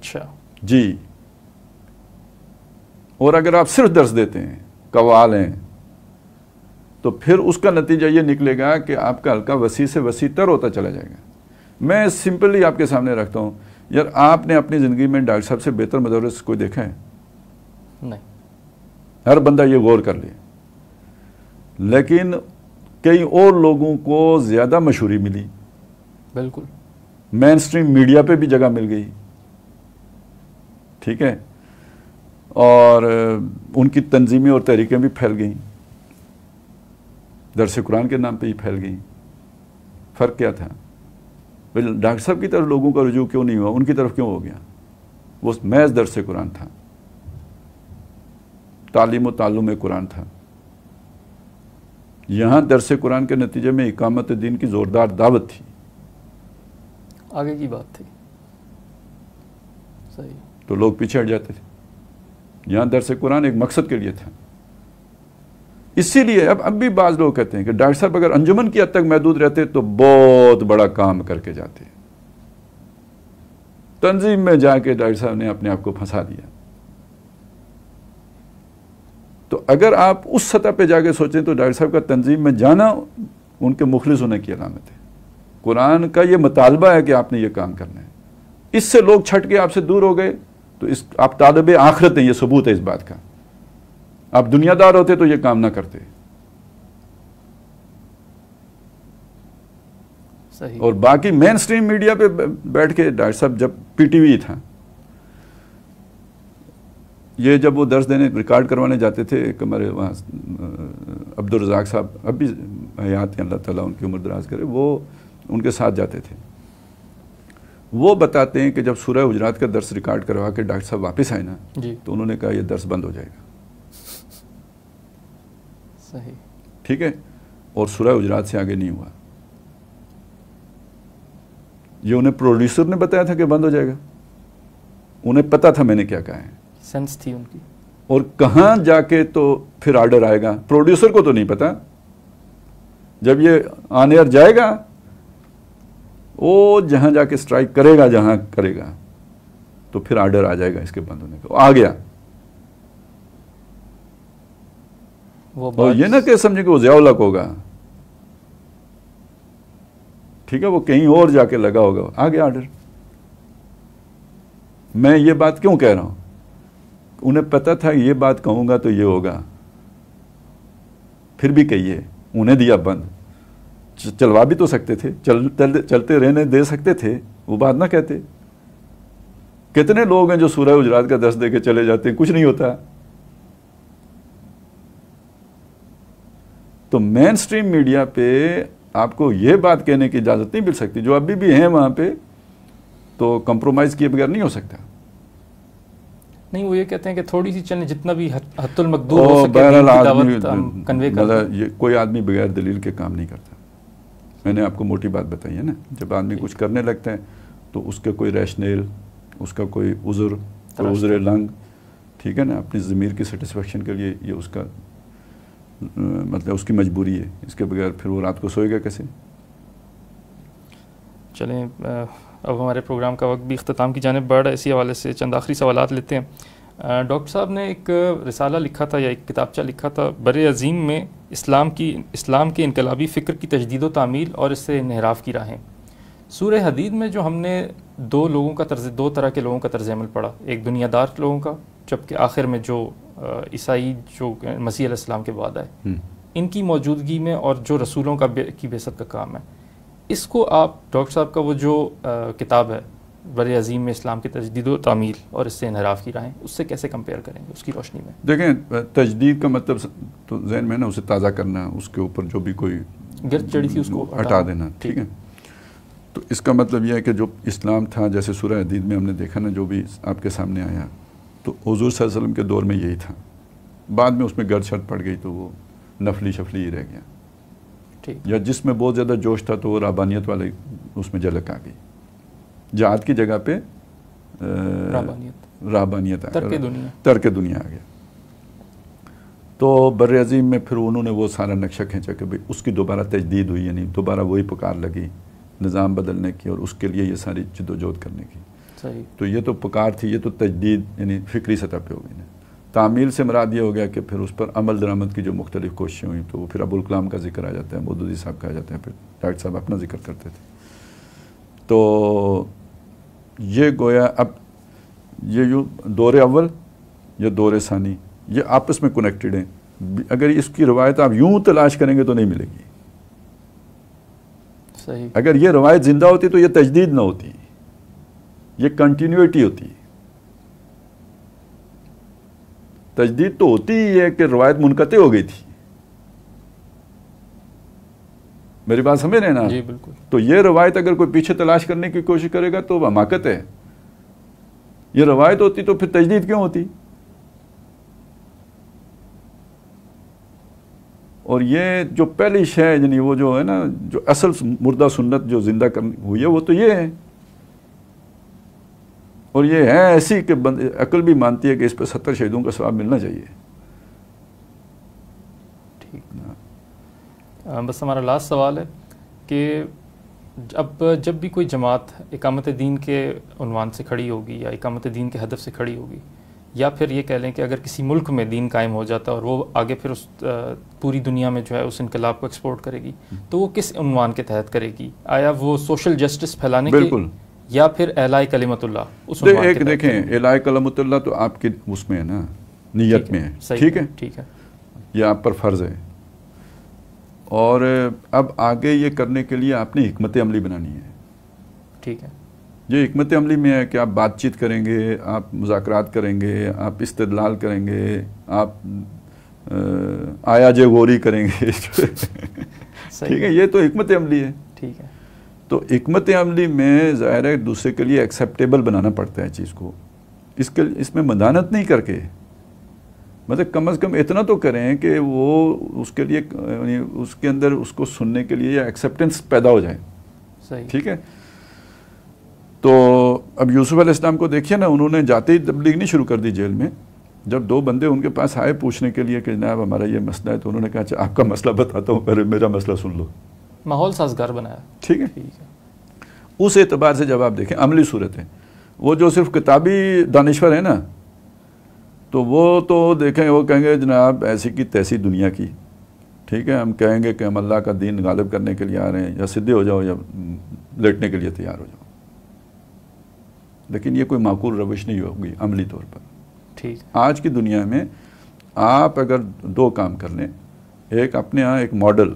اچھا جی. اور اگر آپ صرف درس دیتے ہیں، قوال ہیں، تو پھر اس کا نتیجہ یہ نکلے گا کہ آپ کا حلقہ وسیع سے وسیع تر ہوتا چلا جائے گا. میں سمپلی آپ کے سامنے رکھتا ہوں، یار آپ نے اپنی زندگی میں ڈاکٹر صاحب سے بہتر مدرس کوئی دیکھا ہے؟ نہیں. ہر بندہ یہ غور کر لے. لیکن کئی اور لوگوں کو زیادہ مشہوری ملی، بالکل مین سٹریم میڈیا پہ بھی جگہ مل گئی، ٹھیک ہے، اور ان کی تنظیمیں اور تحریکیں بھی پھیل گئیں، درس قرآن کے نام پہ ہی پھیل گئیں. فرق کیا تھا؟ ڈاکٹر صاحب کی طرف لوگوں کا رجوع کیوں نہیں ہوا؟ ان کی طرف کیوں ہو گیا؟ وہ محض درس قرآن تھا، تعلیم و تعلم قرآن تھا. یہاں درس قرآن کے نتیجے میں اقامت دین کی زوردار دعوت تھی، آگے کی بات تھی. صحیح. تو لوگ پیچھے ہٹ جاتے تھے. یہاں درس قرآن ایک مقصد کے لیے تھا. اسی لیے اب بھی بعض لوگ کہتے ہیں کہ ڈاکٹر صاحب اگر انجمن کی حد تک محدود رہتے تو بہت بڑا کام کر کے جاتے. تنظیم میں جا کے ڈاکٹر صاحب نے اپنے آپ کو پھنسا دیا. تو اگر آپ اس سطح پہ جا کے سوچیں تو ڈاکٹر صاحب کا تنظیم میں جانا ان کے مخلص ہونے کی علامت ہے. قرآن کا یہ مطالبہ ہے کہ آپ نے یہ کام کرنا ہے. اس سے لوگ چھٹ کے آپ سے دور ہو گئے تو آپ طالب آخرت ہیں، یہ ثبوت ہے اس بات کا. آپ دنیا دار ہوتے تو یہ کام نہ کرتے. صحیح. اور باقی مین سٹریم میڈیا پہ بیٹھ کے ڈاکٹر صاحب جب پی ٹی وی تھا، یہ جب وہ درس دینے ریکارڈ کروانے جاتے تھے، ایک ہمارے وہاں عبدالرزاق صاحب اب بھی حیات ہیں، اللہ تعالیٰ ان کی عمر دراز کرے، وہ ان کے ساتھ جاتے تھے. وہ بتاتے ہیں کہ جب سورہ حجرات کا درس ریکارڈ کروا کے ڈاکٹر صاحب واپس آئے نا جی تو انہوں نے کہا یہ درس بند ہو جائے گا. صحیح. ٹھیک ہے. اور سورہ حجرات سے آگے نہیں ہوا. یہ انہیں پروڈیوسر نے بتایا تھا کہ بند ہو جائے گا. انہیں پتا تھا میں نے کیا کہا ہے، سینس تھی ان کی. اور کہاں جا کے تو پھر آرڈر آئے گا، پروڈیوسر کو تو نہیں پتا. جب یہ آن ایئر جائے گا، وہ جہاں جا کے سٹرائک کرے گا، جہاں کرے گا تو پھر آرڈر آ جائے گا اس کے بند ہونے کا. آ گیا. اور یہ نہ کہ سمجھے کہ وہ ضیاء الحق ہوگا، ٹھیک ہے، وہ کہیں اور جا کے لگا ہوگا. آ گیا آرڈر. میں یہ بات کیوں کہہ رہا ہوں؟ انہیں پتا تھا یہ بات کہوں گا تو یہ ہوگا، پھر بھی کہیے. انہیں دیا بند. چلوا بھی تو سکتے تھے، چلتے رہنے دے سکتے تھے، وہ بات نہ کہتے. کتنے لوگ ہیں جو سورہ حجرات کا درس دے کے چلے جاتے ہیں، کچھ نہیں ہوتا. تو مین سٹریم میڈیا پہ آپ کو یہ بات کہنے کی اجازت نہیں مل سکتی. جو ابھی بھی ہیں وہاں پہ تو کمپرومائز کیے بغیر نہیں ہو سکتا. نہیں، وہ یہ کہتے ہیں کہ تھوڑی سی چلیں، جتنا بھی حد المقدور ہو سکے دعوت کنوے کریں. کوئی آدمی بغیر دلیل کے کام نہیں کرتا. میں نے آپ کو موٹی بات بتائی ہے نا. جب آدمی کچھ کرنے لگتا ہے تو اس کا کوئی ریشنیل، اس کا کوئی عذر لنگ، ٹھیک ہے نا، اپنی ضمیر کی سیٹسفیکشن کے لیے یہ اس کا مطلب اس کی مجبوری ہے. اس کے بغیر پھر وہ رات کو سوئے گا کیسے؟ چلیں اب ہمارے پروگرام کا وقت بھی اختتام کی جانب بڑھ رہا ہے. اسی حوالے سے چند آخری سوالات لیتے ہیں. ڈاکٹر صاحب نے ایک رسالہ لکھا تھا یا ایک کتابچہ لکھا تھا، بر عظیم میں اسلام کے انقلابی فکر کی تجدید و تعمیل اور اس سے انحراف کی راہیں. سورہ حدید میں جو ہم نے دو طرح کے لوگوں کا طرز عمل پڑھا، ایک دنیا دار لوگوں کا، جبکہ آخر میں جو عیسائی جو مسیح علیہ السلام کے بعد آئے، ان کی موجودگی میں، اور جو رسولوں کی بعثت کا کام ہے، اس کو آپ ڈاکٹر صاحب کا وہ جو کتاب ہے بر عظیم میں اسلام کی تجدید و تعمیل اور اس سے انحراف کی راہیں، اس سے کیسے کمپیئر کریں گے اس کی روشنی میں؟ دیکھیں، تجدید کا مطلب تو ذہن میں نا اسے تازہ کرنا، اس کے اوپر جو بھی کوئی گرد چڑھی تھی اس کو ہٹا دینا، ٹھیک ہے. تو اس کا مطلب یہ ہے کہ جو اسلام تھا، جیسے سورہ حدید میں ہم نے دیکھا نا، جو بھی آپ کے سامنے آیا، تو حضور صلی اللہ علیہ وسلم کے دور میں یہی تھا. بعد میں اس میں گرد شرط پڑ گئی تو وہ نفلی شفلی ہی رہ گیا. یا جس میں بہت زیادہ جوش تھا تو وہ رہبانیت والے اس میں جھلک آ گئی. جہاد کی جگہ پہ رہبانیت ترک دنیا آ گیا. تو بر عظیم میں پھر انہوں نے وہ سارا نقشہ کھینچا کہ بھئی اس کی دوبارہ تجدید ہوئی، یعنی دوبارہ وہی پکار لگی نظام بدلنے کی اور اس کے لیے یہ ساری جد و جہد کرنے کی. صحیح. تو یہ تو پکار تھی، یہ تو تجدید یعنی فکری سطح پہ ہو گئی نا. تعمیل سے مراد یہ ہو گیا کہ پھر اس پر عمل درآمد کی جو مختلف کوششیں ہوئیں تو پھر ابوالکلام کا ذکر آ جاتا ہے، مودودی صاحب کا آ جاتا ہے، پھر ڈاکٹر صاحب اپنا ذکر کرتے تھے. تو یہ گویا اب یہ یوں دور اول یا دور ثانی یہ آپس میں کنیکٹڈ ہیں. اگر اس کی روایت آپ یوں تلاش کریں گے تو نہیں ملے گی. صحیح. اگر یہ روایت زندہ ہوتی تو یہ تجدید نہ ہوتی، یہ کنٹینیوٹی ہوتی. تجدید تو ہوتی ہی ہے کہ روایت منقطع ہو گئی تھی. میری بات سمجھ رہے ہیں نا؟ جی بالکل. تو یہ روایت اگر کوئی پیچھے تلاش کرنے کی کوشش کرے گا تو وہ حماقت ہے. یہ روایت ہوتی تو پھر تجدید کیوں ہوتی؟ اور یہ جو پہلی شے یعنی وہ جو ہے نا جو اصل مردہ سنت جو زندہ کرنی ہوئی ہے وہ تو یہ ہے. اور یہ ہے ایسی کہ عقل بھی مانتی ہے کہ اس پہ 70 شہیدوں کا ثواب ملنا چاہیے. ٹھیک. بس ہمارا لاسٹ سوال ہے کہ اب جب بھی کوئی جماعت اقامت دین کے عنوان سے کھڑی ہوگی یا اقامت دین کے ہدف سے کھڑی ہوگی، یا پھر یہ کہہ لیں کہ اگر کسی ملک میں دین قائم ہو جاتا ہے اور وہ آگے پھر اس پوری دنیا میں جو ہے اس انقلاب کو ایکسپورٹ کرے گی، تو وہ کس عنوان کے تحت کرے گی؟ آیا وہ سوشل جسٹس پھیلانے کے یا پھر اعلاء کلمت اللہ اس عنوان کے تحت؟ دیکھیں اعلاء کلمت اللہ تو آپ کے اس میں ہے نا، نیت میں ہے. ٹھیک ہے، ٹھیک ہے، یہ آپ پر فرض ہے. اور اب آگے یہ کرنے کے لیے آپ نے حکمت عملی بنانی ہے. ٹھیک ہے. یہ حکمت عملی میں ہے کہ آپ بات چیت کریں گے، آپ مذاکرات کریں گے، آپ استدلال کریں گے، آپ آیا جے غوری کریں گے. ٹھیک ہے، یہ تو حکمت عملی ہے. ٹھیک ہے. تو حکمت عملی میں ظاہر ہے دوسرے کے لیے ایکسیپٹیبل بنانا پڑتا ہے چیز کو. اس میں مدانت نہیں کر کے، مطلب کم از کم اتنا تو کریں کہ وہ اس کے لیے اس کے اندر اس کو سننے کے لیے ایکسیپٹنس پیدا ہو جائے. صحیح. ٹھیک ہے. تو اب یوسف علیہ السلام کو دیکھیے نا، انہوں نے جاتے ہی تبلیغ نہیں شروع کر دی جیل میں. جب 2 بندے ان کے پاس آئے پوچھنے کے لیے کہ جناب ہمارا یہ مسئلہ ہے، تو انہوں نے کہا اچھا آپ کا مسئلہ بتاتا ہوں، پہلے میرا مسئلہ سن لو. ماحول سازگار بنایا. ٹھیک ہے. اس اعتبار سے جب آپ دیکھیں عملی صورت ہے، وہ جو صرف کتابی دانشور ہے نا، تو وہ تو دیکھیں وہ کہیں گے جناب ایسی کی تیسی دنیا کی. ٹھیک ہے، ہم کہیں گے کہ ہم اللہ کا دین غالب کرنے کے لیے آ رہے ہیں، یا سیدھے ہو جاؤ یا لیٹنے کے لیے تیار ہو جاؤ. لیکن یہ کوئی معقول روش نہیں ہوگی عملی طور پر. ٹھیک. آج کی دنیا میں آپ اگر 2 کام کر لیں، ایک اپنے ہاں ایک ماڈل،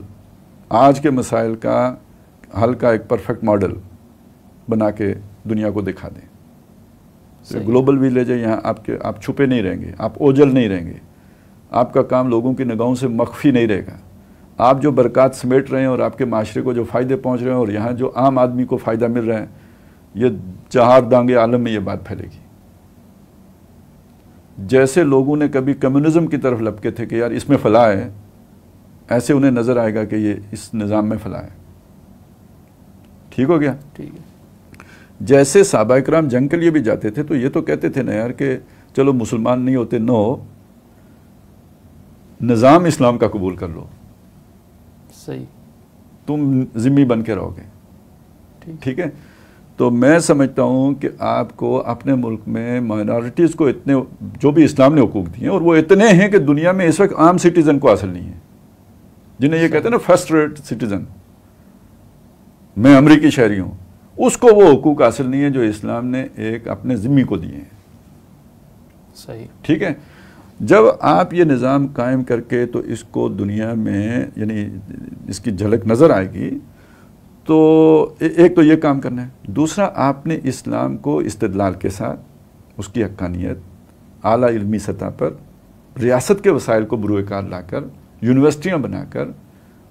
آج کے مسائل کا حل کا ایک پرفیکٹ ماڈل بنا کے دنیا کو دکھا دیں. گلوبل ویلیج ہے، یہاں آپ چھپے نہیں رہیں گے، آپ اوجل نہیں رہیں گے، آپ کا کام لوگوں کی نگاہوں سے مخفی نہیں رہے گا. آپ جو برکات سمیٹ رہے ہیں اور آپ کے معاشرے کو جو فائدے پہنچ رہے ہیں اور یہاں جو عام آدمی کو فائدہ مل رہا ہے، یہ 4 دانگے عالم میں یہ بات پھیلے گی. جیسے لوگوں نے کبھی کمیونزم کی طرف لپکے تھے کہ یار اس میں فلاح ہے، ایسے انہیں نظر آئے گا کہ یہ اس نظام میں فلاح ہے. ٹھیک ہو گیا. ٹھیک ہے. جیسے صحابہ کرام جنگ کے لیے بھی جاتے تھے تو یہ تو کہتے تھے نا یار کہ چلو مسلمان نہیں ہوتے، نو نظام اسلام کا قبول کر لو، صحیح، تم ذمہ بن کے رہو گے. ٹھیک ہے. تو میں سمجھتا ہوں کہ آپ کو اپنے ملک میں مائنارٹیز کو اتنے جو بھی اسلام نے حقوق دیے ہیں، اور وہ اتنے ہیں کہ دنیا میں اس وقت عام سٹیزن کو حاصل نہیں ہے، جنہیں یہ کہتے ہیں نا فرسٹ ریٹ سٹیزن، میں امریکی شہری ہوں، اس کو وہ حقوق حاصل نہیں ہے جو اسلام نے ایک اپنے ذمہ کو دیے ہیں. صحیح. ٹھیک ہے. جب آپ یہ نظام قائم کر کے تو اس کو دنیا میں یعنی اس کی جھلک نظر آئے گی، تو ایک تو یہ کام کرنا ہے. دوسرا آپ نے اسلام کو استدلال کے ساتھ اس کی حقانیت اعلیٰ علمی سطح پر ریاست کے وسائل کو بروئے کار لا کر یونیورسٹیاں بنا کر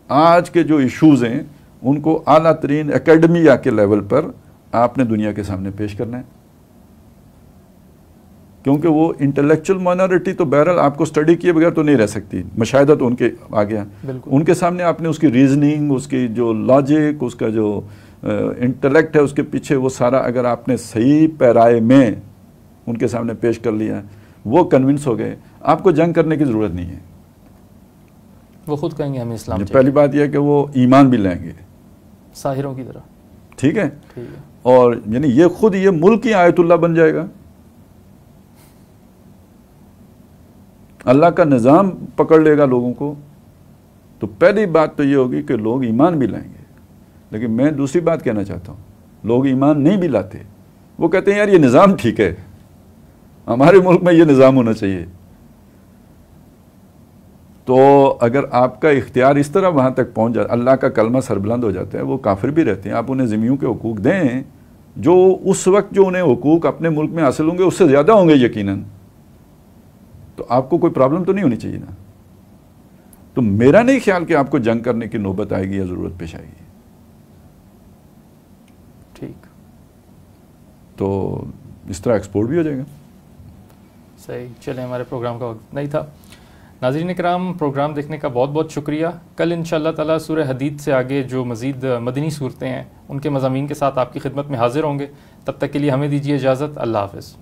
آج کے جو ایشوز ہیں ان کو اعلیٰ ترین اکیڈمیا کے لیول پر آپ نے دنیا کے سامنے پیش کرنا ہے. کیونکہ وہ انٹلیکچل مائنارٹی تو بہرحال آپ کو اسٹڈی کیے بغیر تو نہیں رہ سکتی، مشاہدہ تو ان کے آ گیا. ان کے سامنے آپ نے اس کی ریزننگ، اس کی جو لاجک، اس کا جو انٹلیکٹ ہے اس کے پیچھے، وہ سارا اگر آپ نے صحیح پیرائے میں ان کے سامنے پیش کر لیا، وہ کنونس ہو گئے، آپ کو جنگ کرنے کی ضرورت نہیں ہے. وہ خود کہیں گے ہمیں اسلام چاہیے. پہلی بات یہ ہے کہ وہ ایمان بھی لائیں گے ساحروں کی طرح. ٹھیک ہے. اور یعنی یہ خود یہ ملک ہی آیت اللہ بن جائے گا. اللہ کا نظام پکڑ لے گا لوگوں کو. تو پہلی بات تو یہ ہوگی کہ لوگ ایمان بھی لائیں گے. لیکن میں دوسری بات کہنا چاہتا ہوں, لوگ ایمان نہیں بھی لاتے, وہ کہتے ہیں یار یہ نظام ٹھیک ہے, ہمارے ملک میں یہ نظام ہونا چاہیے. تو اگر آپ کا اختیار اس طرح وہاں تک پہنچ جائے, اللہ کا کلمہ سربلند ہو جاتا ہے, وہ کافر بھی رہتے ہیں, آپ انہیں ذمیوں کے حقوق دیں جو اس وقت جو انہیں حقوق اپنے ملک میں حاصل ہوں گے اس سے زیادہ ہوں گے یقیناً, تو آپ کو کوئی پرابلم تو نہیں ہونی چاہیے نا. تو میرا نہیں خیال کہ آپ کو جنگ کرنے کی نوبت آئے گی یا ضرورت پیش آئے گی. ٹھیک, تو اس طرح ایکسپورٹ بھی ہو جائے گا. صحیح. چلیں, ہمارے پروگرام کا وقت نہیں تھا. ناظرین کرام, پروگرام دیکھنے کا بہت بہت شکریہ. کل انشاءاللہ تعالیٰ سورہ حدید سے آگے جو مزید مدنی صورتیں ہیں ان کے مضامین کے ساتھ آپ کی خدمت میں حاضر ہوں گے. تب تک کے لیے ہمیں دیجیے اجازت. اللہ حافظ.